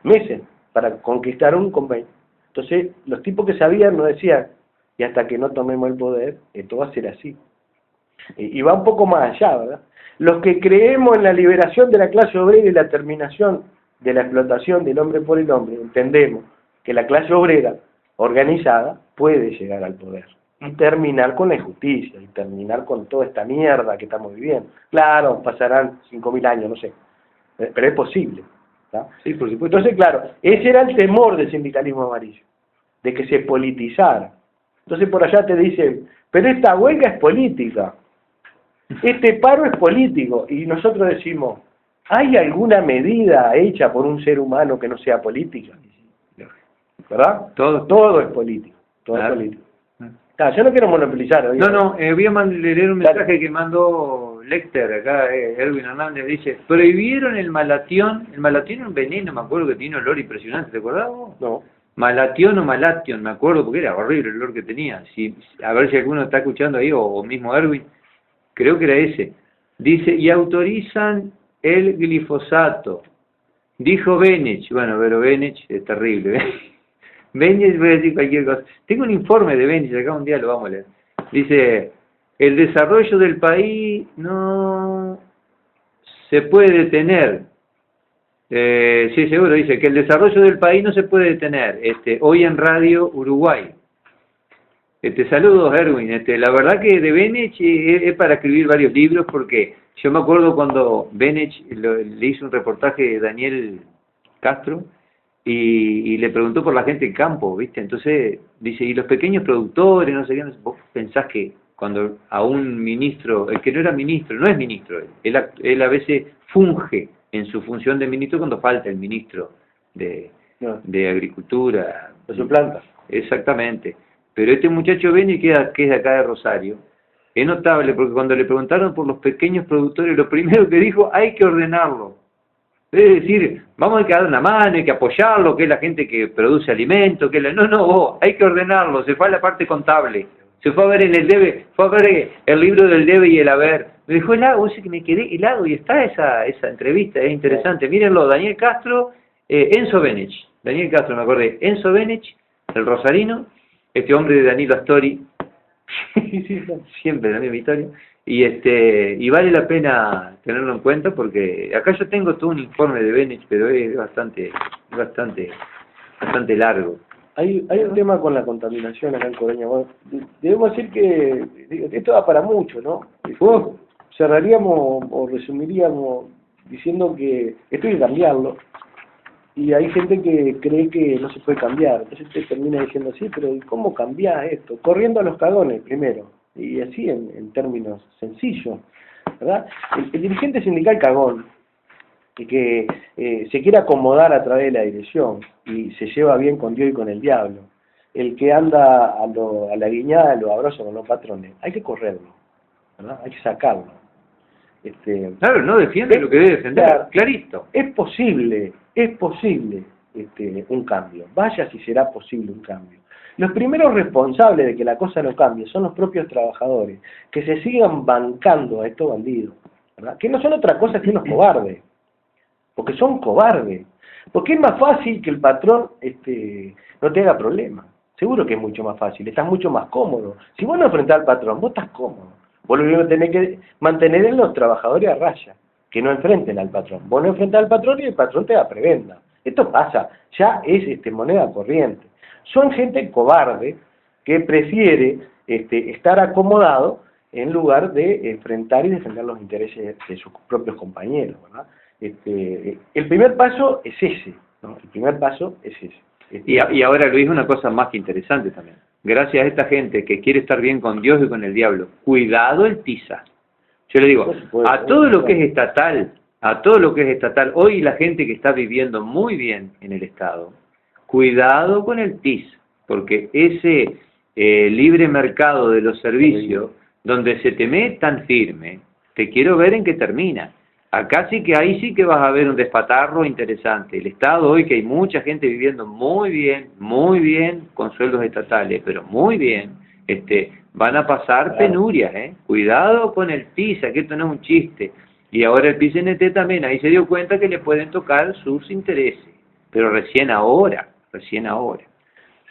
Speaker 1: meses para conquistar un convenio. Entonces los tipos que sabían nos decían, y hasta que no tomemos el poder, esto va a ser así. Y va un poco más allá, ¿verdad? Los que creemos en la liberación de la clase obrera y la terminación de la explotación del hombre por el hombre, entendemos que la clase obrera organizada puede llegar al poder y terminar con la injusticia y terminar con toda esta mierda que estamos viviendo. Claro, pasarán 5.000 años, no sé, pero es posible,
Speaker 2: ¿Está? Sí, por supuesto.
Speaker 1: Entonces, claro, ese era el temor del sindicalismo amarillo, de que se politizara. Entonces por allá te dicen, pero esta huelga es política, este paro es político, y nosotros decimos, ¿hay alguna medida hecha por un ser humano que no sea política? ¿Verdad? Todo es político, todo es político. Claro, yo no quiero monopolizar.
Speaker 2: No, voy a leer un mensaje que mandó Lecter, acá Erwin Hernández, dice, prohibieron el malatión era un veneno, me acuerdo que tenía un olor impresionante, ¿te acordás vos?
Speaker 1: No.
Speaker 2: Malatión o malation, me acuerdo porque era horrible el olor que tenía. A ver si alguno está escuchando ahí, o mismo Erwin, creo que era ese. Dice, y autorizan el glifosato. Dijo Benech, bueno, pero Benech es terrible. Benech, voy a decir cualquier cosa. Tengo un informe de Benech, acá un día lo vamos a leer. Dice, el desarrollo del país no se puede detener. Sí, seguro, dice que el desarrollo del país no se puede detener. Hoy en Radio Uruguay. Saludos, Erwin. La verdad que de Benech es para escribir varios libros, porque yo me acuerdo cuando Benech le hizo un reportaje a Daniel Castro y le preguntó por la gente en campo, ¿viste? Entonces dice, y los pequeños productores, no sé qué, vos pensás que cuando a un ministro, el que no era ministro, no es ministro, él a veces funge en su función de ministro cuando falta el ministro de Agricultura.
Speaker 1: De su planta.
Speaker 2: Exactamente. Pero este muchacho Beni, que es de acá de Rosario, es notable porque cuando le preguntaron por los pequeños productores, lo primero que dijo, hay que ordenarlo. Es decir, vamos a dar una mano, hay que apoyarlo, que es la gente que produce alimentos, vos, hay que ordenarlo, se fue a la parte contable, se fue a ver en el debe, fue a ver el libro del debe y el haber. Me dejó helado, que me quedé helado, y está esa entrevista, es interesante. Mírenlo, Daniel Castro, Enzo Benech, Daniel Castro, me acordé, Enzo Benech, el rosarino, este hombre de Danilo Astori, siempre la misma historia, y vale la pena tenerlo en cuenta porque acá yo tengo todo un informe de Benech, pero es bastante largo.
Speaker 1: Hay un tema con la contaminación acá en Coreña. Bueno, debemos decir que esto va para mucho, ¿no? Cerraríamos o resumiríamos diciendo que esto hay que cambiarlo, y hay gente que cree que no se puede cambiar. Entonces te termina diciendo, sí, pero ¿cómo cambiar esto? Corriendo a los cagones primero, y así en términos sencillos, ¿verdad? El dirigente sindical cagón, y que se quiere acomodar a través de la dirección y se lleva bien con Dios y con el diablo, el que anda a la guiñada, los abrazos con los patrones, hay que correrlo, ¿verdad? Hay que sacarlo.
Speaker 2: Claro, no defiende lo que debe defender, claro, clarito.
Speaker 1: Es posible un cambio, vaya si será posible un cambio. Los primeros responsables de que la cosa no cambie son los propios trabajadores, que se sigan bancando a estos bandidos, ¿verdad? Que no son otra cosa que unos cobardes, porque son cobardes, porque es más fácil que el patrón no te haga problema, seguro que es mucho más fácil, estás mucho más cómodo. Si vos no enfrentás al patrón, vos estás cómodo, vos lo que tenés que mantener en los trabajadores a raya, que no enfrenten al patrón. Vos no enfrentás al patrón y el patrón te da prebenda. Esto pasa, ya es moneda corriente. Son gente cobarde que prefiere estar acomodado en lugar de enfrentar y defender los intereses de sus propios compañeros, ¿verdad? El primer paso es ese, ¿no? El primer paso es ese.
Speaker 2: Y ahora, Luis, una cosa más que interesante también. Gracias a esta gente que quiere estar bien con Dios y con el diablo, cuidado el tiza. Yo le digo, a todo lo que es estatal, hoy la gente que está viviendo muy bien en el Estado, cuidado con el TIS, porque ese libre mercado de los servicios, donde se te metan firme, te quiero ver en qué termina. Acá sí que ahí sí que vas a ver un despatarro interesante. El Estado hoy, que hay mucha gente viviendo muy bien, con sueldos estatales, pero muy bien, van a pasar penurias, Cuidado con el PISA, que esto no es un chiste. Y ahora el PICNT también, ahí se dio cuenta que le pueden tocar sus intereses, pero recién ahora.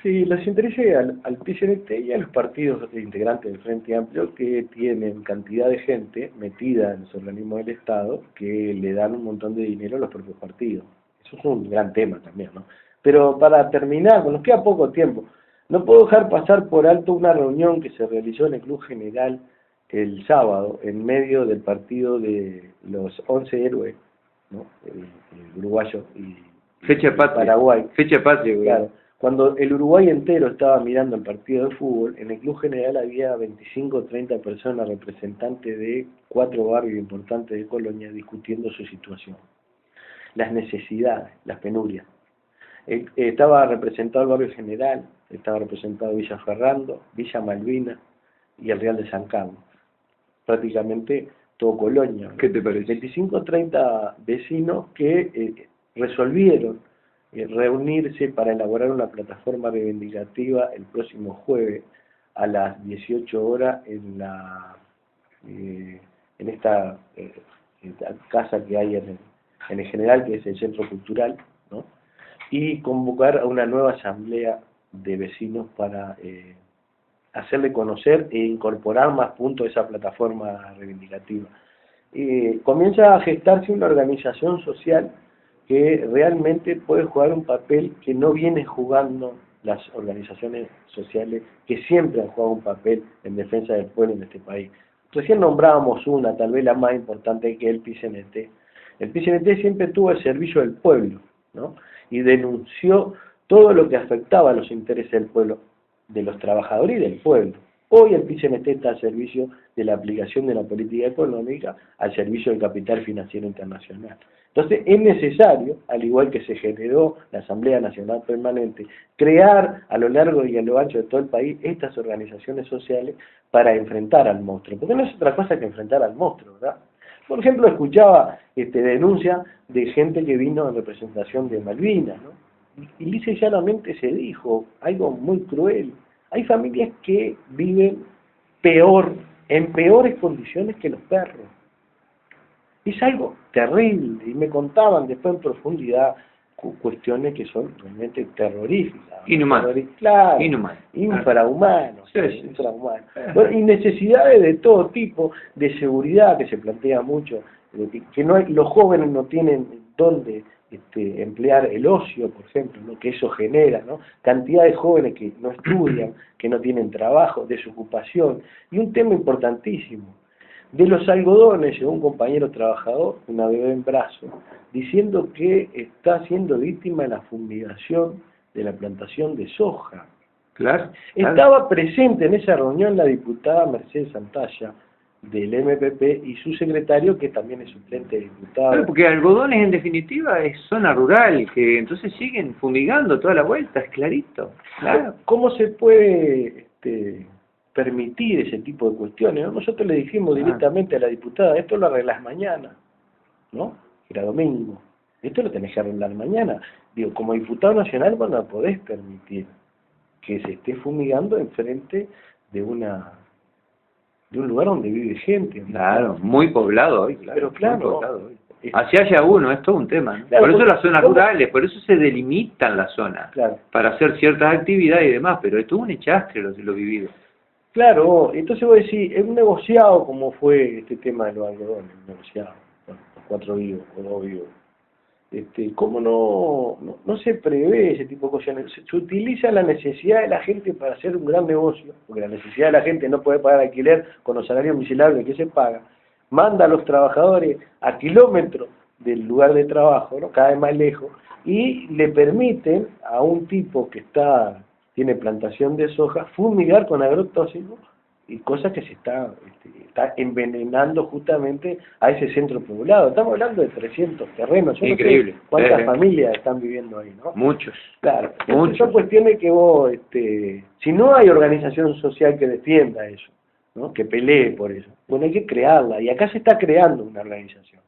Speaker 1: Sí, les interesa al PCNT y a los partidos integrantes del Frente Amplio, que tienen cantidad de gente metida en los organismos del Estado que le dan un montón de dinero a los propios partidos. Eso es un gran tema también, ¿no? Pero para terminar, nos queda poco tiempo, no puedo dejar pasar por alto una reunión que se realizó en el Club General el sábado, en medio del partido de los 11 héroes ¿no? El uruguayo y
Speaker 2: Fecha patria.
Speaker 1: Paraguay.
Speaker 2: Fecha patria,
Speaker 1: Claro. Cuando el Uruguay entero estaba mirando el partido de fútbol, en el Club General había 25 o 30 personas representantes de 4 barrios importantes de Colonia discutiendo su situación, las necesidades, las penurias. Estaba representado el barrio General, estaba representado Villa Ferrando, Villa Malvina y el Real de San Carlos. Prácticamente todo Colonia.
Speaker 2: ¿Qué te parece?
Speaker 1: 25 o 30 vecinos que resolvieron reunirse para elaborar una plataforma reivindicativa el próximo jueves a las 18 horas en esta casa que hay en el General, que es el Centro Cultural, ¿no? Y convocar a una nueva asamblea de vecinos para hacerle conocer e incorporar más puntos a esa plataforma reivindicativa. Comienza a gestarse una organización social que realmente puede jugar un papel que no viene jugando las organizaciones sociales que siempre han jugado un papel en defensa del pueblo en este país. Recién nombrábamos una, tal vez la más importante, que es el PCNT. El PCNT siempre tuvo el servicio del pueblo, ¿no? Y denunció todo lo que afectaba a los intereses del pueblo, de los trabajadores y del pueblo. Hoy el PCNT está al servicio de la aplicación de la política económica, al servicio del capital financiero internacional. Entonces es necesario, al igual que se generó la Asamblea Nacional Permanente, crear a lo largo y a lo ancho de todo el país estas organizaciones sociales para enfrentar al monstruo. Porque no es otra cosa que enfrentar al monstruo, ¿verdad? Por ejemplo, escuchaba denuncia de gente que vino en representación de Malvinas, ¿no? Y lisa y llanamente se dijo algo muy cruel. Hay familias que viven en peores condiciones que los perros. Es algo terrible, y me contaban después en profundidad cuestiones que son realmente terroríficas.
Speaker 2: Inhumanas.
Speaker 1: Claro,
Speaker 2: infrahumanos.
Speaker 1: Infrahumanos. Bueno, y necesidades de todo tipo, de seguridad que se plantea mucho, que no hay, los jóvenes no tienen dónde emplear el ocio, por ejemplo, ¿no? Que eso genera, ¿no? Cantidad de jóvenes que no estudian, que no tienen trabajo, desocupación, y un tema importantísimo. De los algodones, llegó un compañero trabajador, una bebé en brazos, diciendo que está siendo víctima de la fumigación de la plantación de soja.
Speaker 2: Claro.
Speaker 1: Estaba presente en esa reunión la diputada Mercedes Santalla, del MPP, y su secretario, que también es suplente de diputado.
Speaker 2: Claro, porque algodones en definitiva es zona rural, que entonces siguen fumigando toda la vuelta, es clarito. Claro.
Speaker 1: ¿Cómo se puede permitir ese tipo de cuestiones, ¿no? Nosotros le dijimos directamente a la diputada, esto lo arreglás mañana, ¿no? Era domingo, esto lo tenés que arreglar mañana. Digo, como diputado nacional vos no podés permitir que se esté fumigando enfrente de un lugar donde vive gente, ¿no?
Speaker 2: Claro, muy poblado hoy, claro.
Speaker 1: Pero claro,
Speaker 2: muy poblado hoy. Así haya uno, es todo un tema, ¿no?
Speaker 1: Claro,
Speaker 2: por eso las zonas rurales, por eso se delimitan las zonas,
Speaker 1: claro,
Speaker 2: para hacer ciertas actividades y demás, pero esto es un echastre lo vivido.
Speaker 1: Claro, entonces vos decís, es un negociado como fue este tema de los algodones, un negociado, bueno, 4 vivos o 2 vivos. ¿Cómo no se prevé ese tipo de cosas? Se utiliza la necesidad de la gente para hacer un gran negocio, porque la necesidad de la gente no puede pagar alquiler con los salarios miserables que se pagan, manda a los trabajadores a kilómetros del lugar de trabajo, ¿no? Cada vez más lejos, y le permiten a un tipo que tiene plantación de soja fumigar con agrotóxicos, y cosas que se está envenenando justamente a ese centro poblado. Estamos hablando de 300 terrenos. Yo
Speaker 2: increíble.
Speaker 1: No sé cuántas familias están viviendo ahí, ¿no?
Speaker 2: Muchos.
Speaker 1: Claro.
Speaker 2: Muchos.
Speaker 1: Son cuestiones que vos, si no hay organización social que defienda eso, ¿no? Que pelee por eso, bueno, hay que crearla, y acá se está creando una organización.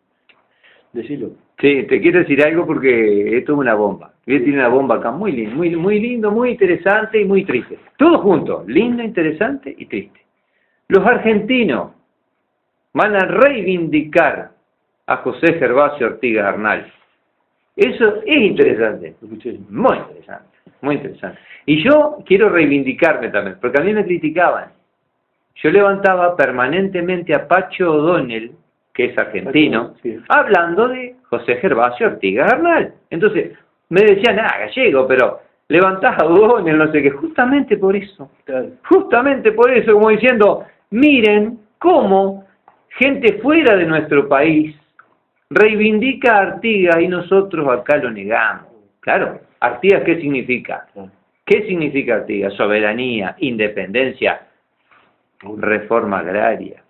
Speaker 1: Decilo.
Speaker 2: Sí, te quiero decir algo porque esto es una bomba. Yo tiene una bomba acá muy lindo, muy lindo, muy interesante y muy triste. Todo junto, lindo, interesante y triste. Los argentinos van a reivindicar a José Gervasio Artigas Arnal. Eso es interesante, muy interesante, muy interesante. Y yo quiero reivindicarme también, porque a mí me criticaban. Yo levantaba permanentemente a Pacho O'Donnell, que es argentino, sí, hablando de José Gervasio Artigas Arnal. Entonces, me decían, gallego, pero levantás a O'Donnell, no sé qué, justamente por eso, como diciendo, miren cómo gente fuera de nuestro país reivindica a Artigas y nosotros acá lo negamos. Claro, Artigas, ¿qué significa? ¿Qué significa Artigas? Soberanía, independencia, reforma agraria.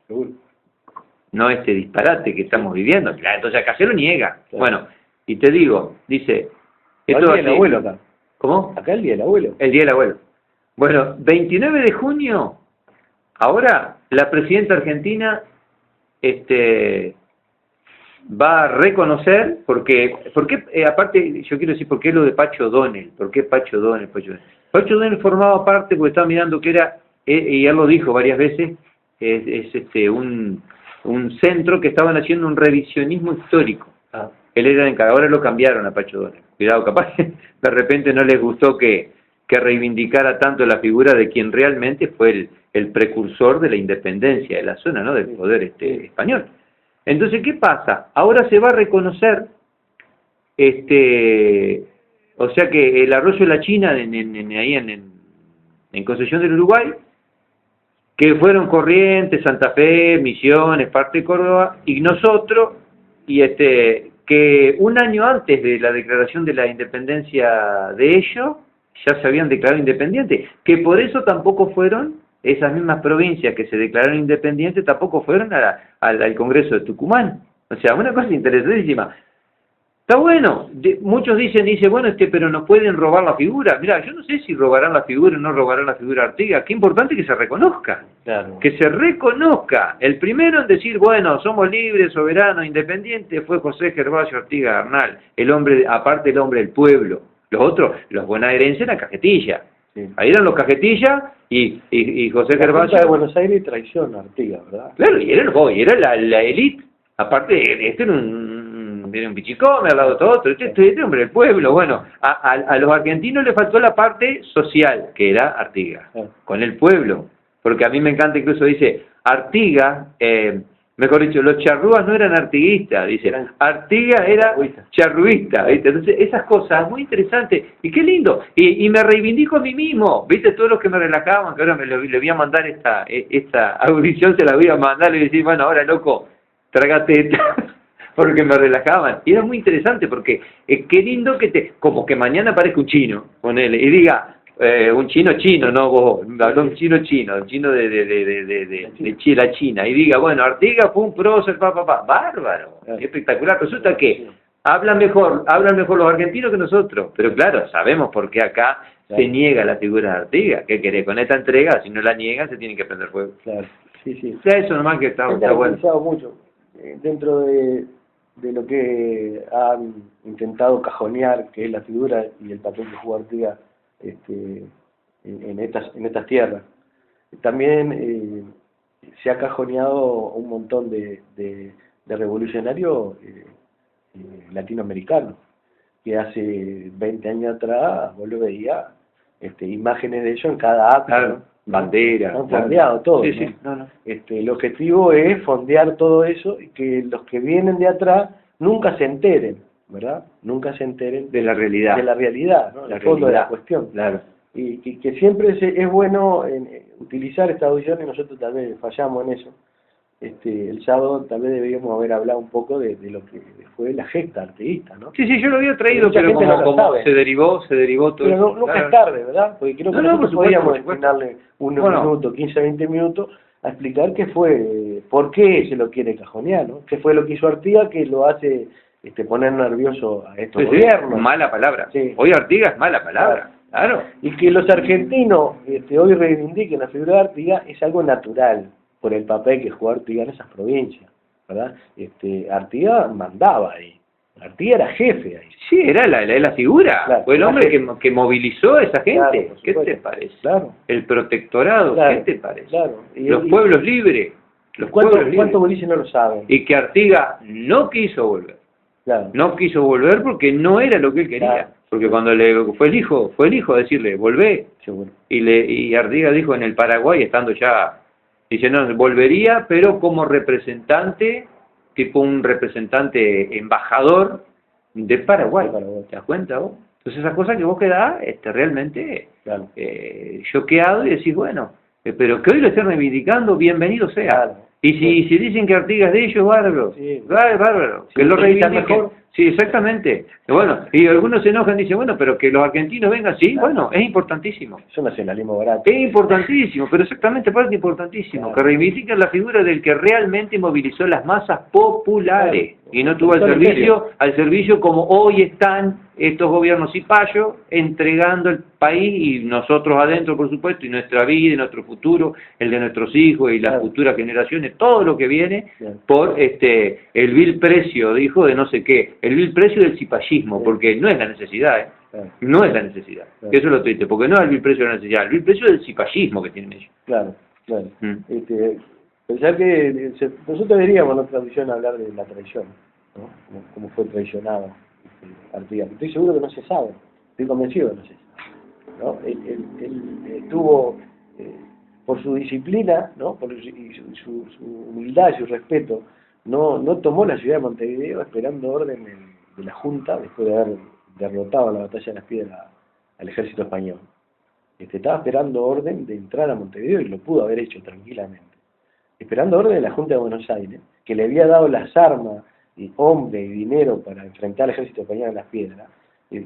Speaker 2: No este disparate que estamos viviendo. Claro, entonces acá se lo niega. Bueno, y te digo, dice...
Speaker 1: El día del abuelo acá.
Speaker 2: ¿Cómo?
Speaker 1: Acá el día del abuelo.
Speaker 2: El día del abuelo. Bueno, 29 de junio, ahora la presidenta argentina va a reconocer, porque aparte, yo quiero decir, ¿por qué lo de Pacho O'Donnell? ¿Por qué Pacho O'Donnell? Pacho O'Donnell formaba parte, porque estaba mirando que era, y él lo dijo varias veces, un centro que estaban haciendo un revisionismo histórico. Él era el encargado, ahora lo cambiaron a Pacho O'Donnell. Cuidado, capaz de repente no les gustó que reivindicara tanto la figura de quien realmente fue el precursor de la independencia de la zona, ¿no? Del poder español. Entonces, ¿qué pasa? Ahora se va a reconocer, o sea que el arroyo de la China, ahí en Concepción del Uruguay, que fueron Corrientes, Santa Fe, Misiones, parte de Córdoba, y nosotros, y que un año antes de la declaración de la independencia de ellos, ya se habían declarado independientes, que por eso tampoco fueron esas mismas provincias que se declararon independientes, tampoco fueron al Congreso de Tucumán. O sea, una cosa interesantísima. Está bueno, muchos dicen, bueno, pero nos pueden robar la figura. Mirá, yo no sé si robarán la figura o no robarán la figura Artigas. Qué importante que se reconozca. Claro. Que se reconozca. El primero en decir, bueno, somos libres, soberanos, independientes, fue José Gervasio Artigas Bernal, el hombre, aparte el hombre del pueblo. Los otros, los bonaerenses, eran cajetilla. Sí. Ahí eran los cajetillas y José Gervasio.
Speaker 1: De Buenos Aires traiciona a Artigas, ¿verdad?
Speaker 2: Claro, y era la élite. Aparte, era un pichicome al lado de todo otro. Este hombre del pueblo. Bueno, a los argentinos le faltó la parte social, que era Artigas, con el pueblo. Porque a mí me encanta, incluso dice, Artigas, mejor dicho, los charrúas no eran artiguistas, dice, Artigas era charruista, ¿viste? Entonces, esas cosas muy interesantes, y qué lindo, y me reivindico a mí mismo, ¿viste? Todos los que me relajaban, que ahora le voy a mandar esta audición, se la voy a mandar, y decir, bueno, ahora loco, trágate esta, porque me relajaban, y era muy interesante, porque qué lindo como que mañana aparezca un chino, ponele, y diga, un chino, no vos, habló un chino de la China, y diga, bueno, Artigas fue un prócer, bárbaro, espectacular. Resulta que hablan mejor los argentinos que nosotros, pero claro, sabemos por qué acá se niega la figura de Artigas. ¿Qué querés? Con esta entrega, si no la niegan, se tienen que prender fuego.
Speaker 1: Claro, sí.
Speaker 2: O sea, eso nomás que está bueno.
Speaker 1: Mucho. Dentro de lo que han intentado cajonear, que es la figura y el papel que jugó Artigas en estas tierras. También se ha cajoneado un montón de revolucionarios latinoamericanos, que hace 20 años atrás vos lo veías, imágenes de ellos en cada acto.
Speaker 2: Claro, bandera.
Speaker 1: Han fondeado todo.
Speaker 2: Sí,
Speaker 1: ¿no?
Speaker 2: sí. No.
Speaker 1: El objetivo es fondear todo eso y que los que vienen de atrás nunca se enteren, ¿verdad? Nunca se enteren
Speaker 2: de la realidad.
Speaker 1: De la realidad, ¿no? El fondo de la cuestión.
Speaker 2: Claro.
Speaker 1: Y que siempre es bueno utilizar esta audición, y nosotros tal vez fallamos en eso. El sábado tal vez deberíamos haber hablado un poco de lo que fue la gesta artiguista, ¿no?
Speaker 2: Sí, yo lo había traído, pero como se derivó todo.
Speaker 1: Pero nunca es tarde, ¿verdad? Porque creo que nosotros podíamos destinarle unos minutos, 15, 20 minutos, a explicar qué fue, por qué se lo quiere cajonear, ¿no? Qué fue lo que hizo Artigas que lo hace poner nervioso a estos gobiernos.
Speaker 2: Mala palabra.
Speaker 1: Sí.
Speaker 2: Hoy Artigas es mala palabra. Claro.
Speaker 1: Y que los argentinos hoy reivindiquen la figura de Artigas es algo natural por el papel que jugó Artigas en esas provincias, ¿verdad? Artigas mandaba ahí. Artigas era jefe ahí.
Speaker 2: Sí, era la figura. Claro, fue el hombre que movilizó a esa gente.
Speaker 1: Claro,
Speaker 2: ¿Qué te parece?
Speaker 1: Claro.
Speaker 2: El protectorado,
Speaker 1: claro,
Speaker 2: ¿qué te parece?
Speaker 1: Claro.
Speaker 2: Los pueblos libres.
Speaker 1: ¿Cuántos boliches no lo saben?
Speaker 2: Y que Artigas no quiso volver.
Speaker 1: Claro.
Speaker 2: No quiso volver porque no era lo que él quería. Claro. Porque cuando fue el hijo a decirle, volvé.
Speaker 1: Seguro.
Speaker 2: Y Artigas dijo en el Paraguay, estando ya, dice, no, volvería, pero como representante, tipo un representante embajador de Paraguay. ¿Te das cuenta vos? Entonces esas cosas que vos quedás realmente choqueado y decís, bueno, pero que hoy lo estén reivindicando, bienvenido sea.
Speaker 1: Claro.
Speaker 2: Y si dicen que Artigas de ellos, bárbaro.
Speaker 1: Sí.
Speaker 2: Bárbaro.
Speaker 1: Si
Speaker 2: Que lo
Speaker 1: lo utilizan
Speaker 2: reivindiquen.
Speaker 1: mejor.
Speaker 2: Sí, exactamente. Bueno, y algunos se enojan y dicen, bueno, pero que los argentinos vengan, sí,
Speaker 1: Claro.
Speaker 2: bueno, es importantísimo.
Speaker 1: Es un nacionalismo barato.
Speaker 2: Es importantísimo, pero exactamente parte importantísimo,
Speaker 1: Claro.
Speaker 2: que reivindiquen la figura del que realmente movilizó las masas populares
Speaker 1: Claro.
Speaker 2: y no tuvo al servicio como hoy están estos gobiernos cipayos entregando el país y nosotros adentro, por supuesto, y nuestra vida y nuestro futuro, el de nuestros hijos y las
Speaker 1: Claro.
Speaker 2: futuras generaciones, todo lo que viene
Speaker 1: Bien.
Speaker 2: por el vil precio, dijo, de no sé qué, el vil precio del cipallismo,
Speaker 1: Bien.
Speaker 2: porque no es la necesidad,
Speaker 1: Claro.
Speaker 2: no es la necesidad,
Speaker 1: Claro.
Speaker 2: que eso es lo triste, porque no es el vil precio de la necesidad, el vil precio del cipallismo que tienen ellos.
Speaker 1: Claro, claro.
Speaker 2: Mm.
Speaker 1: Pensar que nosotros deberíamos en nuestra visión hablar de la traición, ¿no? Cómo fue traicionado Artigas. Estoy seguro que no se sabe, estoy convencido que no se sabe, ¿no? Él tuvo, por su disciplina, ¿no? Por su humildad y su respeto, no tomó la ciudad de Montevideo esperando orden de la Junta después de haber derrotado en la batalla de las Piedras al ejército español. Estaba esperando orden de entrar a Montevideo y lo pudo haber hecho tranquilamente. Esperando orden de la Junta de Buenos Aires, que le había dado las armas, y hombres y dinero para enfrentar al ejército español en las Piedras,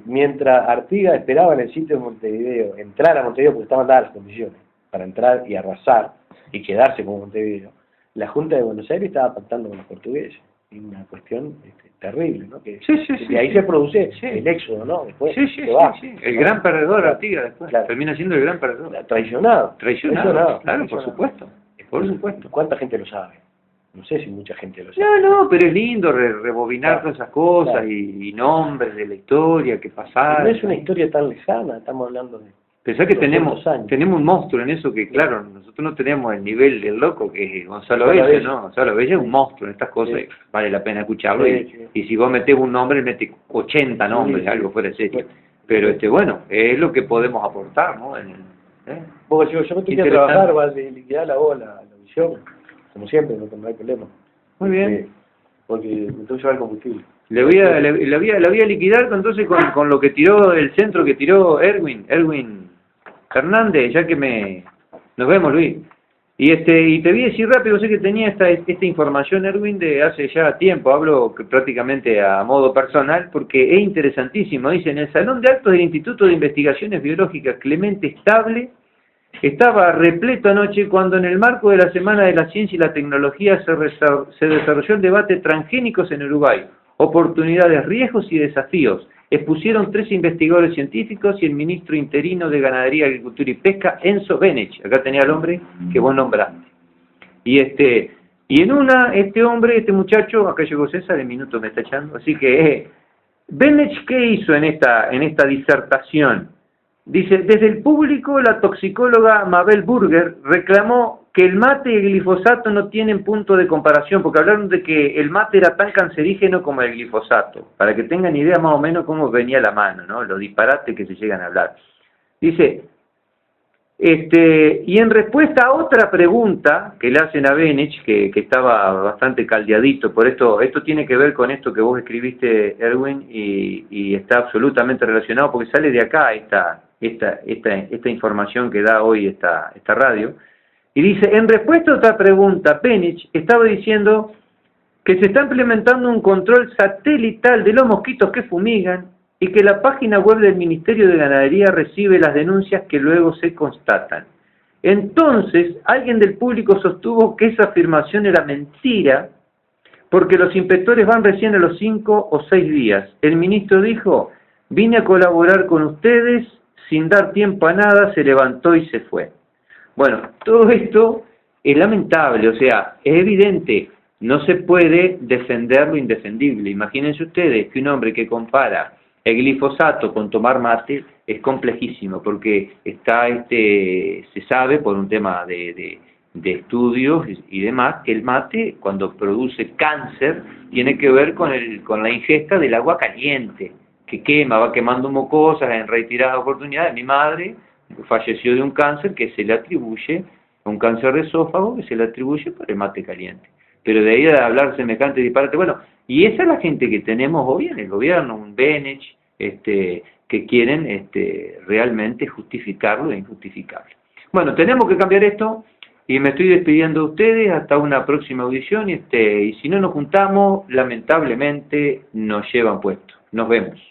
Speaker 1: mientras Artigas esperaba en el sitio de Montevideo, entrar a Montevideo porque estaban dadas las condiciones para entrar y arrasar y quedarse con Montevideo, la Junta de Buenos Aires estaba pactando con los portugueses. Y una cuestión terrible, ¿no? Que de ahí se produce el éxodo, ¿no? Después se va.
Speaker 2: El gran perdedor Artigas después,
Speaker 1: Claro.
Speaker 2: termina siendo el gran perdedor.
Speaker 1: Traicionado.
Speaker 2: Claro, por supuesto. Por supuesto.
Speaker 1: ¿Cuánta gente lo sabe? No sé si mucha gente lo sabe.
Speaker 2: No, pero es lindo rebobinar
Speaker 1: Claro.
Speaker 2: todas esas cosas
Speaker 1: Claro.
Speaker 2: y nombres de la historia que pasaron.
Speaker 1: No es una historia tan lejana, estamos hablando de...
Speaker 2: Pensá que
Speaker 1: 200 años.
Speaker 2: tenemos un monstruo en eso que, claro, nosotros no tenemos el nivel del loco que es Gonzalo
Speaker 1: Gonzalo
Speaker 2: Bella,
Speaker 1: Bella.
Speaker 2: ¿no? Gonzalo Bella es un monstruo en estas cosas,
Speaker 1: Sí.
Speaker 2: vale la pena escucharlo.
Speaker 1: Sí.
Speaker 2: Y si vos metés un nombre, mete 80 nombres,
Speaker 1: Sí.
Speaker 2: algo fuera de serie.
Speaker 1: Bueno.
Speaker 2: Pero, bueno, es lo que podemos aportar, ¿no?
Speaker 1: Porque yo me quería
Speaker 2: Interesante.
Speaker 1: trabajar, vas a liquidar la visión, como siempre, no hay problema.
Speaker 2: Muy bien.
Speaker 1: Porque me tengo que llevar el combustible.
Speaker 2: Le voy a liquidar entonces con lo que tiró el centro que tiró Erwin Fernández, ya que nos vemos, Luis. Y te voy a decir rápido, sé que tenía esta información, Erwin, de hace ya tiempo, hablo prácticamente a modo personal, porque es interesantísimo. Dice, en el Salón de Actos del Instituto de Investigaciones Biológicas Clemente Estable, estaba repleto anoche cuando en el marco de la Semana de la Ciencia y la Tecnología se desarrolló el debate Transgénicos en Uruguay, oportunidades, riesgos y desafíos. Expusieron 3 investigadores científicos y el ministro interino de Ganadería, Agricultura y Pesca, Enzo Benech. Acá tenía el hombre que vos nombraste. Y en una, este muchacho, acá llegó César, de minuto me está echando, así que Benech, ¿qué hizo en esta disertación? Dice, desde el público, la toxicóloga Mabel Burger reclamó que el mate y el glifosato no tienen punto de comparación, porque hablaron de que el mate era tan cancerígeno como el glifosato, para que tengan idea más o menos cómo venía la mano, ¿no? Los disparates que se llegan a hablar. Dice, y en respuesta a otra pregunta que le hacen a Benech, que estaba bastante caldeadito, por esto tiene que ver con esto que vos escribiste, Erwin, y está absolutamente relacionado, porque sale de acá esta información que da hoy esta radio, y dice, en respuesta a otra pregunta, Benech estaba diciendo que se está implementando un control satelital de los mosquitos que fumigan y que la página web del Ministerio de Ganadería recibe las denuncias que luego se constatan. Entonces, alguien del público sostuvo que esa afirmación era mentira porque los inspectores van recién a los 5 o 6 días. El ministro dijo, vine a colaborar con ustedes, sin dar tiempo a nada, se levantó y se fue. Bueno, todo esto es lamentable, o sea, es evidente, no se puede defender lo indefendible. Imagínense ustedes que un hombre que compara el glifosato con tomar mate es complejísimo, porque se sabe por un tema de estudios y demás, que el mate, cuando produce cáncer, tiene que ver con la ingesta del agua caliente, que va quemando mucosas en reiteradas oportunidades. Mi madre falleció de un cáncer que se le atribuye, un cáncer de esófago que se le atribuye por el mate caliente. Pero de ahí a hablar semejante disparate, bueno, y esa es la gente que tenemos hoy en el gobierno, un Benech, que quieren realmente justificar lo injustificable. Bueno, tenemos que cambiar esto. Y me estoy despidiendo de ustedes hasta una próxima audición y si no nos juntamos, lamentablemente nos llevan puesto. Nos vemos.